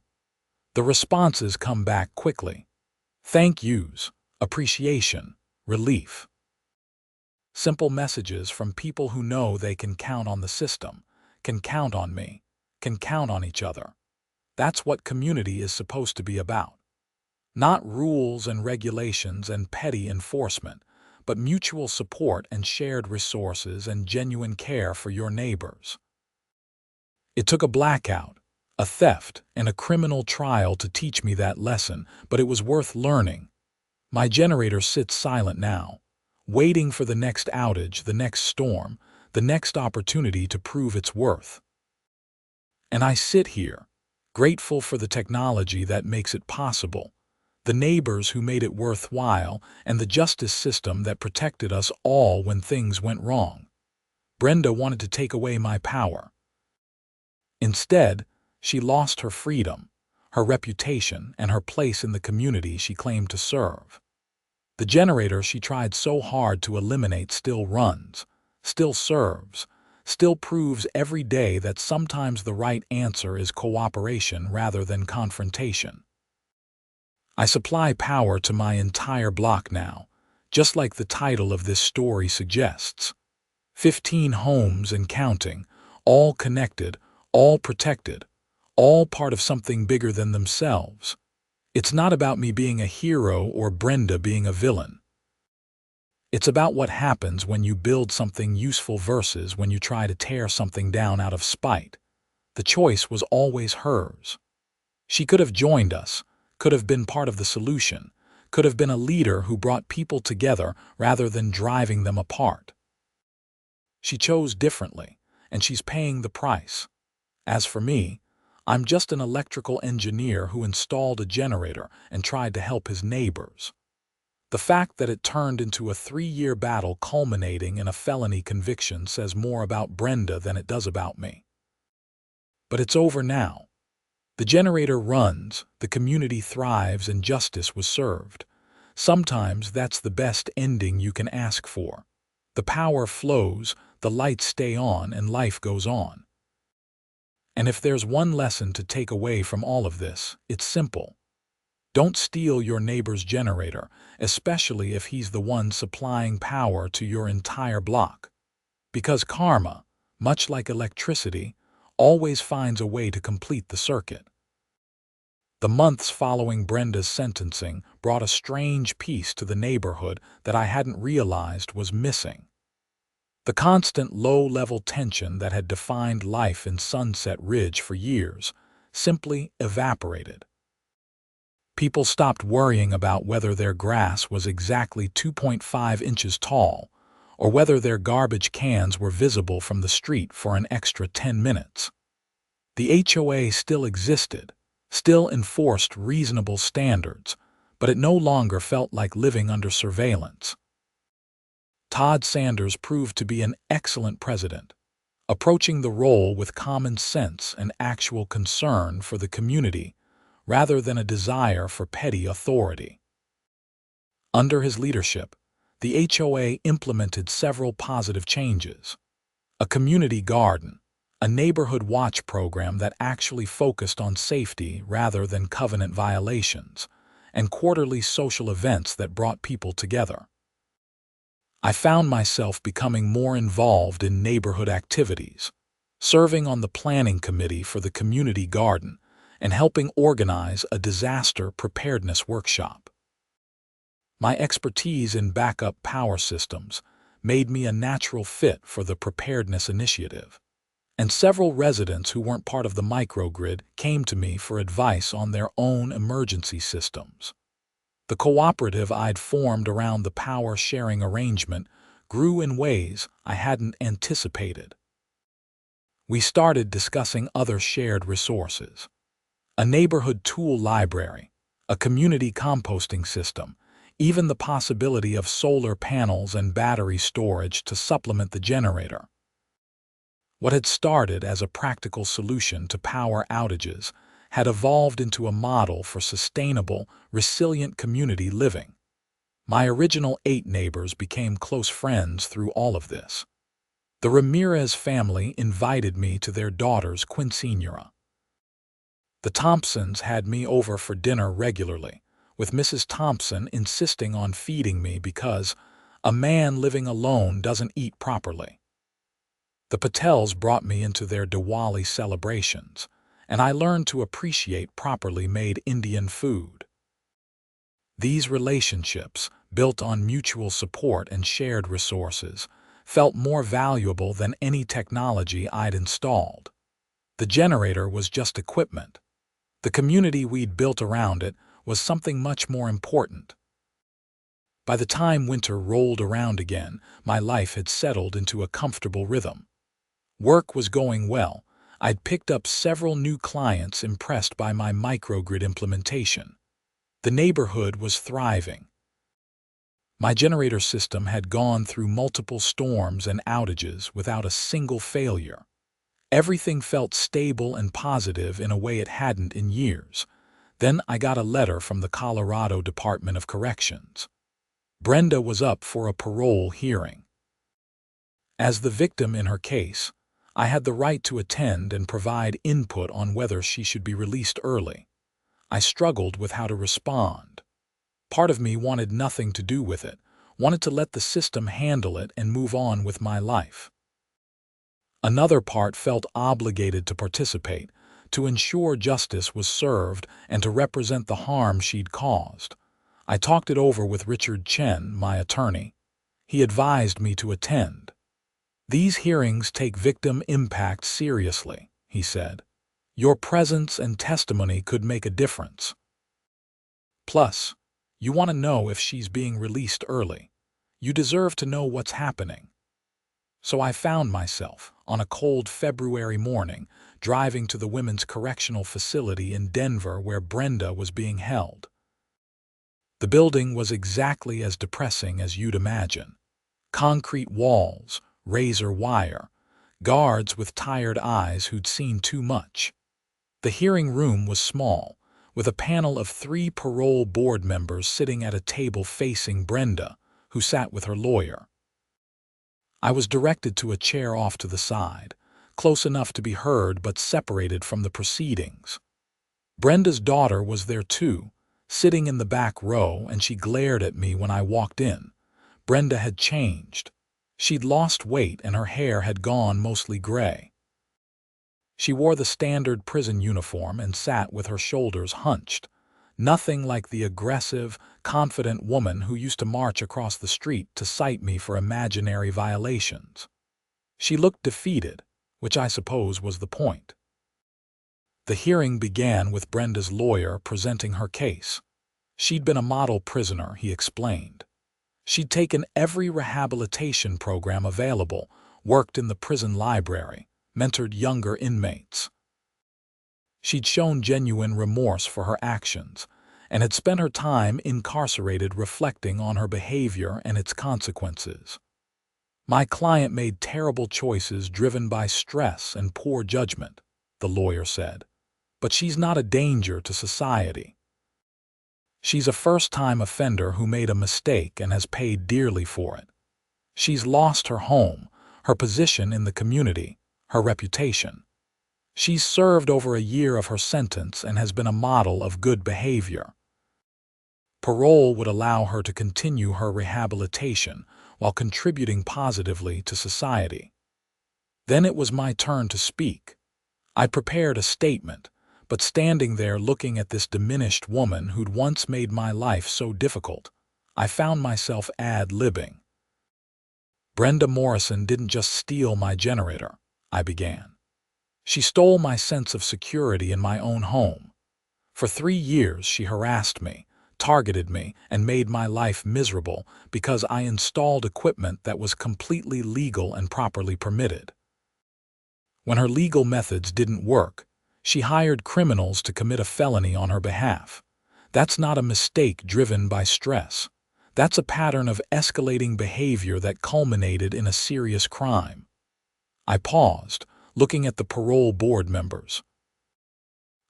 The responses come back quickly. Thank yous, appreciation, relief. Simple messages from people who know they can count on the system, can count on me, can count on each other. That's what community is supposed to be about. Not rules and regulations and petty enforcement, but mutual support and shared resources and genuine care for your neighbors. It took a blackout, a theft, and a criminal trial to teach me that lesson, but it was worth learning. My generator sits silent now, waiting for the next outage, the next storm, the next opportunity to prove its worth. And I sit here, grateful for the technology that makes it possible, the neighbors who made it worthwhile, and the justice system that protected us all when things went wrong. Brenda wanted to take away my power. Instead, she lost her freedom, her reputation, and her place in the community she claimed to serve. The generator she tried so hard to eliminate still runs, still serves, still proves every day that sometimes the right answer is cooperation rather than confrontation. I supply power to my entire block now, just like the title of this story suggests. 15 homes and counting, all connected, all protected, all part of something bigger than themselves. It's not about me being a hero or Brenda being a villain. It's about what happens when you build something useful versus when you try to tear something down out of spite. The choice was always hers. She could have joined us, could have been part of the solution, could have been a leader who brought people together rather than driving them apart. She chose differently, and she's paying the price. As for me, I'm just an electrical engineer who installed a generator and tried to help his neighbors. The fact that it turned into a 3-year battle culminating in a felony conviction says more about Brenda than it does about me. But it's over now. The generator runs, the community thrives, and justice was served. Sometimes that's the best ending you can ask for. The power flows, the lights stay on, and life goes on. And if there's one lesson to take away from all of this, it's simple. Don't steal your neighbor's generator, especially if he's the one supplying power to your entire block. Because karma, much like electricity, always finds a way to complete the circuit. The months following Brenda's sentencing brought a strange peace to the neighborhood that I hadn't realized was missing. The constant low-level tension that had defined life in Sunset Ridge for years simply evaporated. People stopped worrying about whether their grass was exactly 2.5 inches tall or whether their garbage cans were visible from the street for an extra 10 minutes. The HOA still existed, still enforced reasonable standards, but it no longer felt like living under surveillance. Todd Sanders proved to be an excellent president. approaching the role with common sense and actual concern for the community rather than a desire for petty authority. Under his leadership, the HOA implemented several positive changes. A community garden, a neighborhood watch program that actually focused on safety rather than covenant violations, and quarterly social events that brought people together. I found myself becoming more involved in neighborhood activities, serving on the planning committee for the community garden and helping organize a disaster preparedness workshop. My expertise in backup power systems made me a natural fit for the preparedness initiative, and several residents who weren't part of the microgrid came to me for advice on their own emergency systems. The cooperative I'd formed around the power-sharing arrangement grew in ways I hadn't anticipated. We started discussing other shared resources: a neighborhood tool library, a community composting system, even the possibility of solar panels and battery storage to supplement the generator. What had started as a practical solution to power outages had evolved into a model for sustainable, resilient community living. My original 8 neighbors became close friends through all of this. The Ramirez family invited me to their daughter's quinceañera. The Thompsons had me over for dinner regularly, with Mrs. Thompson insisting on feeding me because a man living alone doesn't eat properly. The Patels brought me into their Diwali celebrations, and I learned to appreciate properly made Indian food. These relationships, built on mutual support and shared resources, felt more valuable than any technology I'd installed. The generator was just equipment. The community we'd built around it was something much more important. By the time winter rolled around again, my life had settled into a comfortable rhythm. Work was going well. I'd picked up several new clients impressed by my microgrid implementation. The neighborhood was thriving. My generator system had gone through multiple storms and outages without a single failure. Everything felt stable and positive in a way it hadn't in years. Then I got a letter from the Colorado Department of Corrections. Brenda was up for a parole hearing. As the victim in her case, I had the right to attend and provide input on whether she should be released early. I struggled with how to respond. Part of me wanted nothing to do with it, wanted to let the system handle it and move on with my life. Another part felt obligated to participate, to ensure justice was served and to represent the harm she'd caused. I talked it over with Richard Chen, my attorney. He advised me to attend. "These hearings take victim impact seriously," he said. "Your presence and testimony could make a difference. Plus, you want to know if she's being released early. You deserve to know what's happening." So I found myself, on a cold February morning, driving to the women's correctional facility in Denver where Brenda was being held. The building was exactly as depressing as you'd imagine. Concrete walls, razor wire, guards with tired eyes who'd seen too much. The hearing room was small, with a panel of 3 parole board members sitting at a table facing Brenda, who sat with her lawyer. I was directed to a chair off to the side, close enough to be heard but separated from the proceedings. Brenda's daughter was there too, sitting in the back row, and she glared at me when I walked in. Brenda had changed. She'd lost weight and her hair had gone mostly gray. She wore the standard prison uniform and sat with her shoulders hunched, nothing like the aggressive, confident woman who used to march across the street to cite me for imaginary violations. She looked defeated, which I suppose was the point. The hearing began with Brenda's lawyer presenting her case. She'd been a model prisoner, he explained. She'd taken every rehabilitation program available, worked in the prison library, mentored younger inmates. She'd shown genuine remorse for her actions, and had spent her time incarcerated reflecting on her behavior and its consequences. My client made terrible choices driven by stress and poor judgment, the lawyer said. But she's not a danger to society. She's a first-time offender who made a mistake and has paid dearly for it. She's lost her home, her position in the community, her reputation. She's served over a year of her sentence and has been a model of good behavior. Parole would allow her to continue her rehabilitation while contributing positively to society. Then it was my turn to speak. I prepared a statement, but standing there looking at this diminished woman who'd once made my life so difficult, I found myself ad-libbing. Brenda Morrison didn't just steal my generator, I began. She stole my sense of security in my own home. For 3 years she harassed me, targeted me, and made my life miserable because I installed equipment that was completely legal and properly permitted. When her legal methods didn't work, she hired criminals to commit a felony on her behalf. That's not a mistake driven by stress. That's a pattern of escalating behavior that culminated in a serious crime. I paused, looking at the parole board members.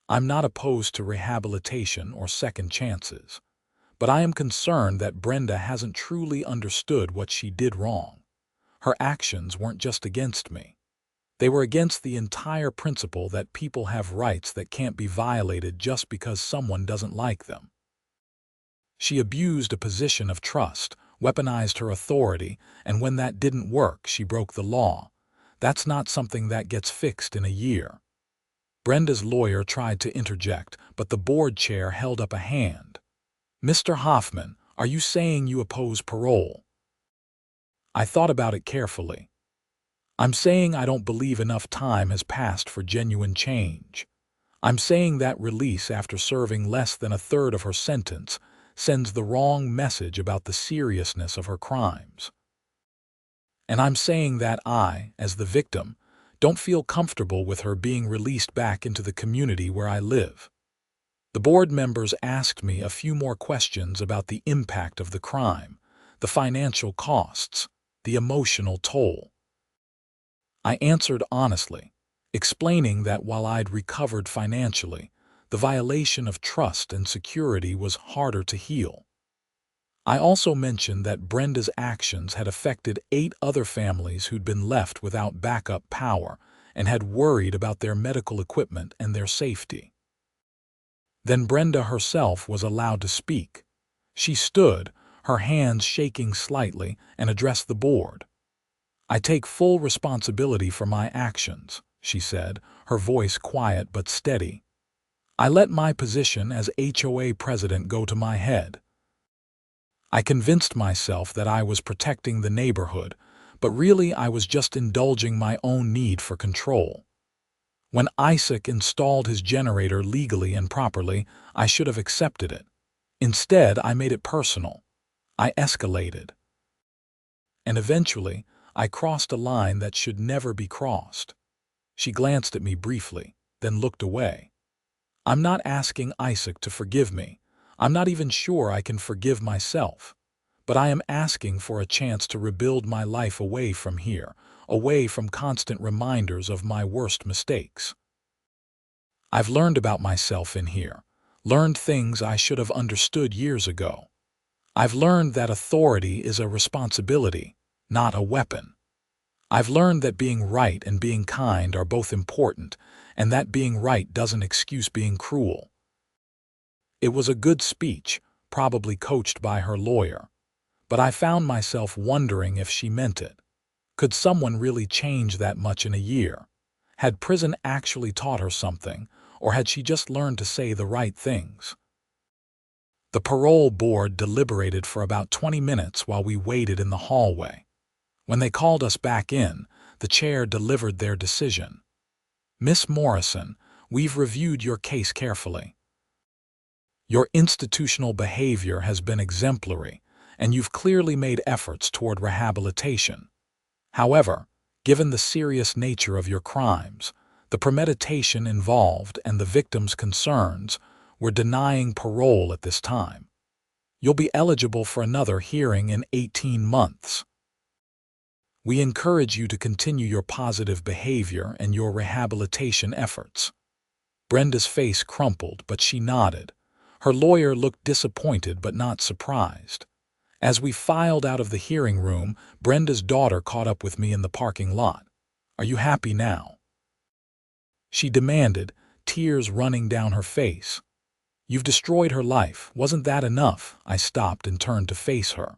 I'm not opposed to rehabilitation or second chances, but I am concerned that Brenda hasn't truly understood what she did wrong. Her actions weren't just against me. They were against the entire principle that people have rights that can't be violated just because someone doesn't like them. She abused a position of trust, weaponized her authority, and when that didn't work, she broke the law. That's not something that gets fixed in a year. Brenda's lawyer tried to interject, but the board chair held up a hand. Mr. Hoffman, are you saying you oppose parole? I thought about it carefully. I'm saying I don't believe enough time has passed for genuine change. I'm saying that release after serving less than a third of her sentence sends the wrong message about the seriousness of her crimes. And I'm saying that I, as the victim, don't feel comfortable with her being released back into the community where I live. The board members asked me a few more questions about the impact of the crime, the financial costs, the emotional toll. I answered honestly, explaining that while I'd recovered financially, the violation of trust and security was harder to heal. I also mentioned that Brenda's actions had affected 8 other families who'd been left without backup power and had worried about their medical equipment and their safety. Then Brenda herself was allowed to speak. She stood, her hands shaking slightly, and addressed the board. I take full responsibility for my actions, she said, her voice quiet but steady. I let my position as HOA president go to my head. I convinced myself that I was protecting the neighborhood, but really I was just indulging my own need for control. When Isaac installed his generator legally and properly, I should have accepted it. Instead, I made it personal. I escalated. And eventually, I crossed a line that should never be crossed. She glanced at me briefly, then looked away. I'm not asking Isaac to forgive me. I'm not even sure I can forgive myself. But I am asking for a chance to rebuild my life away from here, away from constant reminders of my worst mistakes. I've learned about myself in here, learned things I should have understood years ago. I've learned that authority is a responsibility, not a weapon. I've learned that being right and being kind are both important, and that being right doesn't excuse being cruel. It was a good speech, probably coached by her lawyer, but I found myself wondering if she meant it. Could someone really change that much in a year? Had prison actually taught her something, or had she just learned to say the right things? The parole board deliberated for about 20 minutes while we waited in the hallway. When they called us back in, the chair delivered their decision. Miss Morrison, we've reviewed your case carefully. Your institutional behavior has been exemplary, and you've clearly made efforts toward rehabilitation. However, given the serious nature of your crimes, the premeditation involved, and the victim's concerns, we're denying parole at this time. You'll be eligible for another hearing in 18 months. We encourage you to continue your positive behavior and your rehabilitation efforts." Brenda's face crumpled, but she nodded. Her lawyer looked disappointed but not surprised. As we filed out of the hearing room, Brenda's daughter caught up with me in the parking lot. "Are you happy now?" she demanded, tears running down her face. "You've destroyed her life. Wasn't that enough?" I stopped and turned to face her.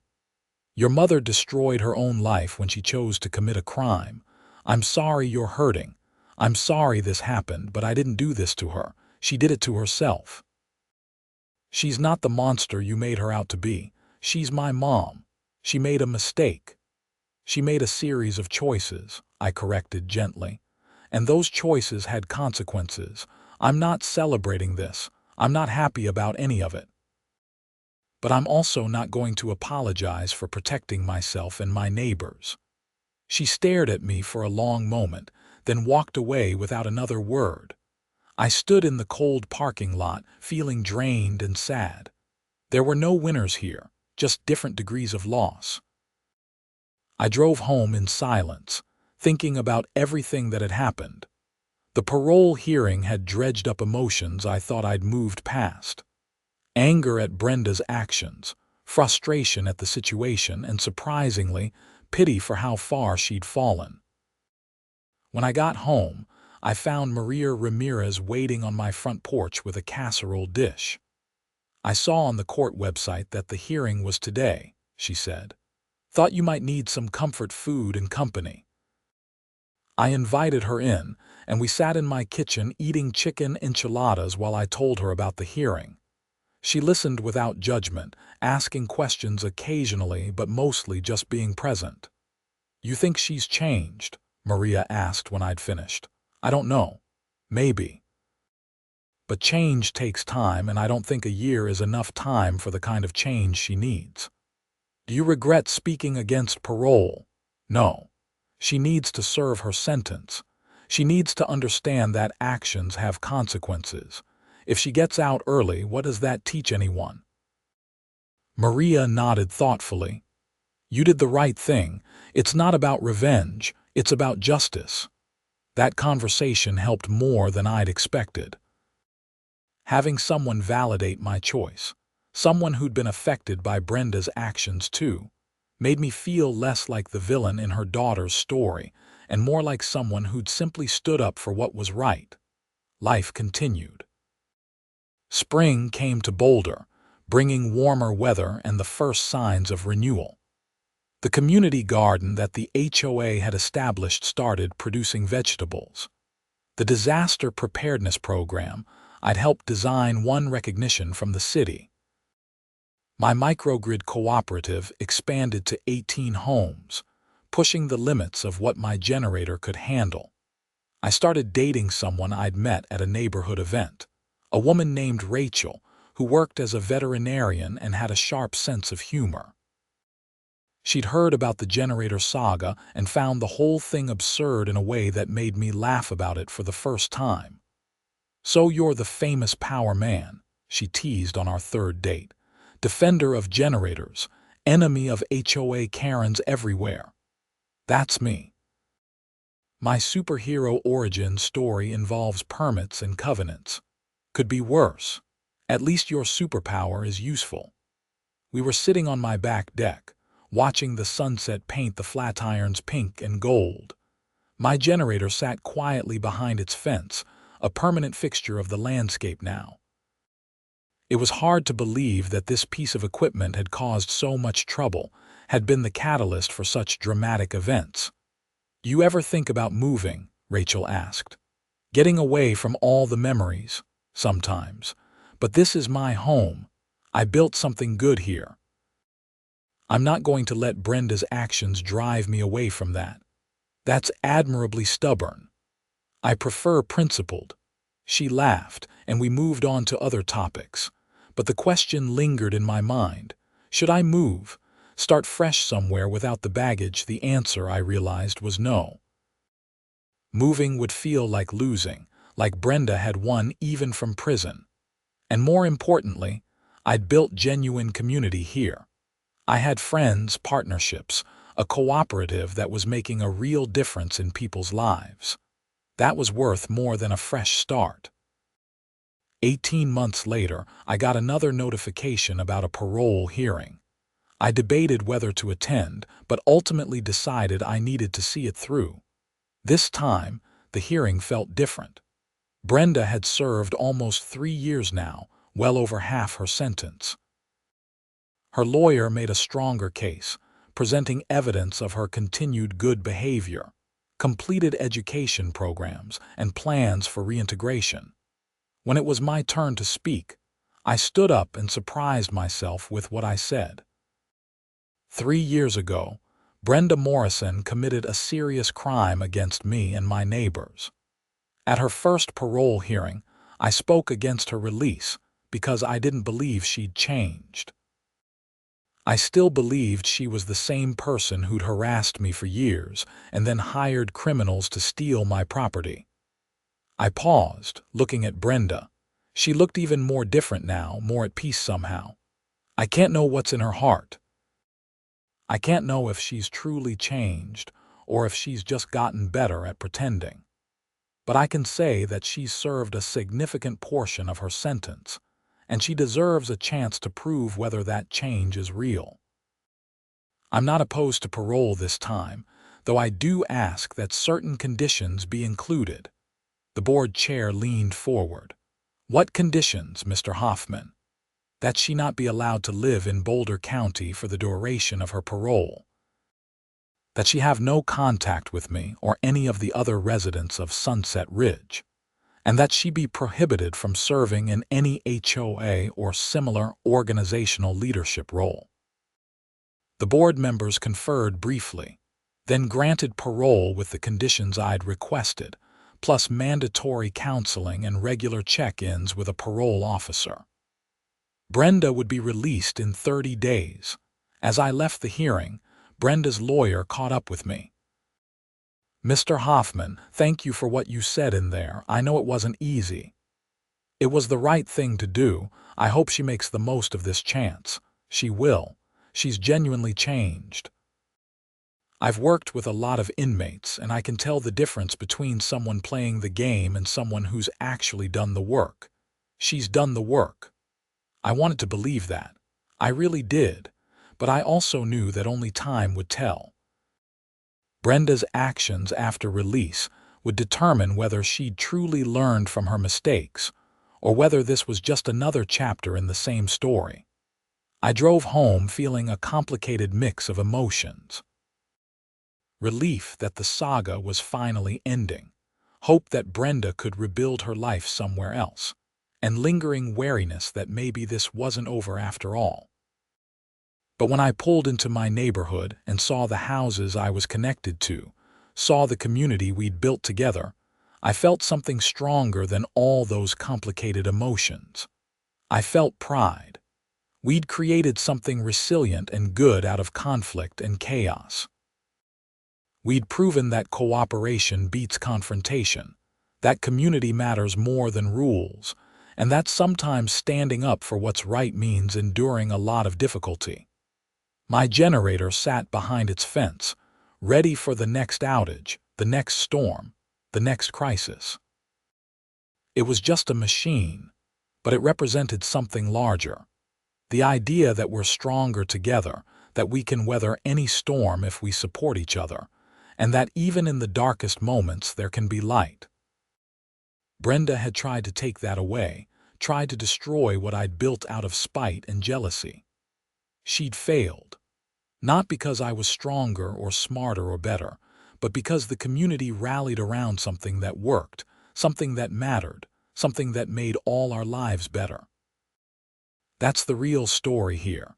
"Your mother destroyed her own life when she chose to commit a crime. I'm sorry you're hurting. I'm sorry this happened, but I didn't do this to her. She did it to herself. She's not the monster you made her out to be. She's my mom. She made a mistake. She made a series of choices," I corrected gently. "And those choices had consequences. I'm not celebrating this. I'm not happy about any of it. But I'm also not going to apologize for protecting myself and my neighbors." She stared at me for a long moment, then walked away without another word. I stood in the cold parking lot, feeling drained and sad. There were no winners here, just different degrees of loss. I drove home in silence, thinking about everything that had happened. The parole hearing had dredged up emotions I thought I'd moved past. Anger at Brenda's actions, frustration at the situation, and surprisingly, pity for how far she'd fallen. When I got home, I found Maria Ramirez waiting on my front porch with a casserole dish. "I saw on the court website that the hearing was today," she said. "Thought you might need some comfort food and company." I invited her in, and we sat in my kitchen eating chicken enchiladas while I told her about the hearing. She listened without judgment, asking questions occasionally but mostly just being present. "You think she's changed?" Maria asked when I'd finished. "I don't know. Maybe. But change takes time, and I don't think a year is enough time for the kind of change she needs." "Do you regret speaking against parole?" "No. She needs to serve her sentence. She needs to understand that actions have consequences. If she gets out early, what does that teach anyone?" Maria nodded thoughtfully. "You did the right thing. It's not about revenge, it's about justice." That conversation helped more than I'd expected. Having someone validate my choice, someone who'd been affected by Brenda's actions too, made me feel less like the villain in her daughter's story and more like someone who'd simply stood up for what was right. Life continued. Spring came to Boulder, bringing warmer weather and the first signs of renewal. The community garden that the HOA had established started producing vegetables. The disaster preparedness program I'd helped design won recognition from the city. My microgrid cooperative expanded to 18 homes, pushing the limits of what my generator could handle. I started dating someone I'd met at a neighborhood event, a woman named Rachel, who worked as a veterinarian and had a sharp sense of humor. She'd heard about the generator saga and found the whole thing absurd in a way that made me laugh about it for the first time. "So you're the famous power man," she teased on our third date. "Defender of generators, enemy of HOA Karens everywhere." That's me. My superhero origin story involves permits and covenants. Could be worse. At least your superpower is useful. We were sitting on my back deck, watching the sunset paint the Flatirons pink and gold. My generator sat quietly behind its fence, a permanent fixture of the landscape now. It was hard to believe that this piece of equipment had caused so much trouble, had been the catalyst for such dramatic events. "You ever think about moving?" Rachel asked. "Getting away from all the memories?" "Sometimes. But this is my home. I built something good here. I'm not going to let Brenda's actions drive me away from that. That's admirably stubborn. I prefer principled." She laughed, and we moved on to other topics. But the question lingered in my mind. Should I move? Start fresh somewhere without the baggage? The answer, I realized, was no. Moving would feel like losing, like Brenda had won even from prison. And more importantly, I'd built genuine community here. I had friends, partnerships, a cooperative that was making a real difference in people's lives. That was worth more than a fresh start. 18 months later, I got another notification about a parole hearing. I debated whether to attend, but ultimately decided I needed to see it through. This time, the hearing felt different. Brenda had served almost 3 years now, well over half her sentence. Her lawyer made a stronger case, presenting evidence of her continued good behavior, completed education programs, and plans for reintegration. When it was my turn to speak, I stood up and surprised myself with what I said. 3 years ago, Brenda Morrison committed a serious crime against me and my neighbors. At her first parole hearing, I spoke against her release because I didn't believe she'd changed. I still believed she was the same person who'd harassed me for years and then hired criminals to steal my property. I paused, looking at Brenda. She looked even more different now, more at peace somehow. I can't know what's in her heart. I can't know if she's truly changed or if she's just gotten better at pretending. But I can say that she's served a significant portion of her sentence, and she deserves a chance to prove whether that change is real. I'm not opposed to parole this time, though I do ask that certain conditions be included. The board chair leaned forward. What conditions, Mr. Hoffman? That she not be allowed to live in Boulder County for the duration of her parole. That she have no contact with me or any of the other residents of Sunset Ridge, and that she be prohibited from serving in any HOA or similar organizational leadership role. The board members conferred briefly, then granted parole with the conditions I'd requested, plus mandatory counseling and regular check-ins with a parole officer. Brenda would be released in 30 days. As I left the hearing, Brenda's lawyer caught up with me. Mr. Hoffman, thank you for what you said in there. I know it wasn't easy. It was the right thing to do. I hope she makes the most of this chance. She will. She's genuinely changed. I've worked with a lot of inmates, and I can tell the difference between someone playing the game and someone who's actually done the work. She's done the work. I wanted to believe that. I really did. But I also knew that only time would tell. Brenda's actions after release would determine whether she'd truly learned from her mistakes, or whether this was just another chapter in the same story. I drove home feeling a complicated mix of emotions. Relief that the saga was finally ending, hope that Brenda could rebuild her life somewhere else, and lingering wariness that maybe this wasn't over after all. But when I pulled into my neighborhood and saw the houses I was connected to, saw the community we'd built together, I felt something stronger than all those complicated emotions. I felt pride. We'd created something resilient and good out of conflict and chaos. We'd proven that cooperation beats confrontation, that community matters more than rules, and that sometimes standing up for what's right means enduring a lot of difficulty. My generator sat behind its fence, ready for the next outage, the next storm, the next crisis. It was just a machine, but it represented something larger. The idea that we're stronger together, that we can weather any storm if we support each other, and that even in the darkest moments there can be light. Brenda had tried to take that away, tried to destroy what I'd built out of spite and jealousy. She'd failed. Not because I was stronger or smarter or better, but because the community rallied around something that worked, something that mattered, something that made all our lives better. That's the real story here.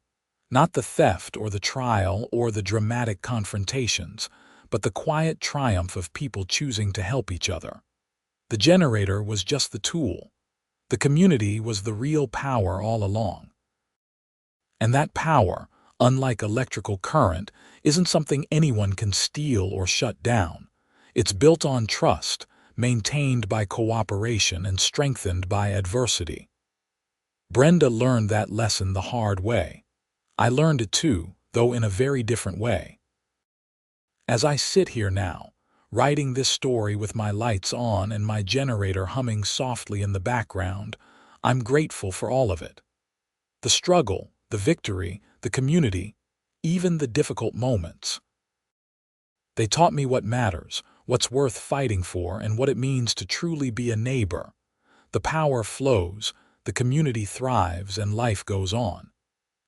Not the theft or the trial or the dramatic confrontations, but the quiet triumph of people choosing to help each other. The generator was just the tool. The community was the real power all along. And that power, unlike electrical current, isn't something anyone can steal or shut down. It's built on trust, maintained by cooperation and strengthened by adversity. Brenda learned that lesson the hard way. I learned it too, though in a very different way. As I sit here now, writing this story with my lights on and my generator humming softly in the background, I'm grateful for all of it. The struggle, the victory, the community, even the difficult moments. They taught me what matters, what's worth fighting for, and what it means to truly be a neighbor. The power flows, the community thrives, and life goes on.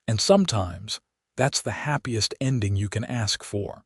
And sometimes, that's the happiest ending you can ask for.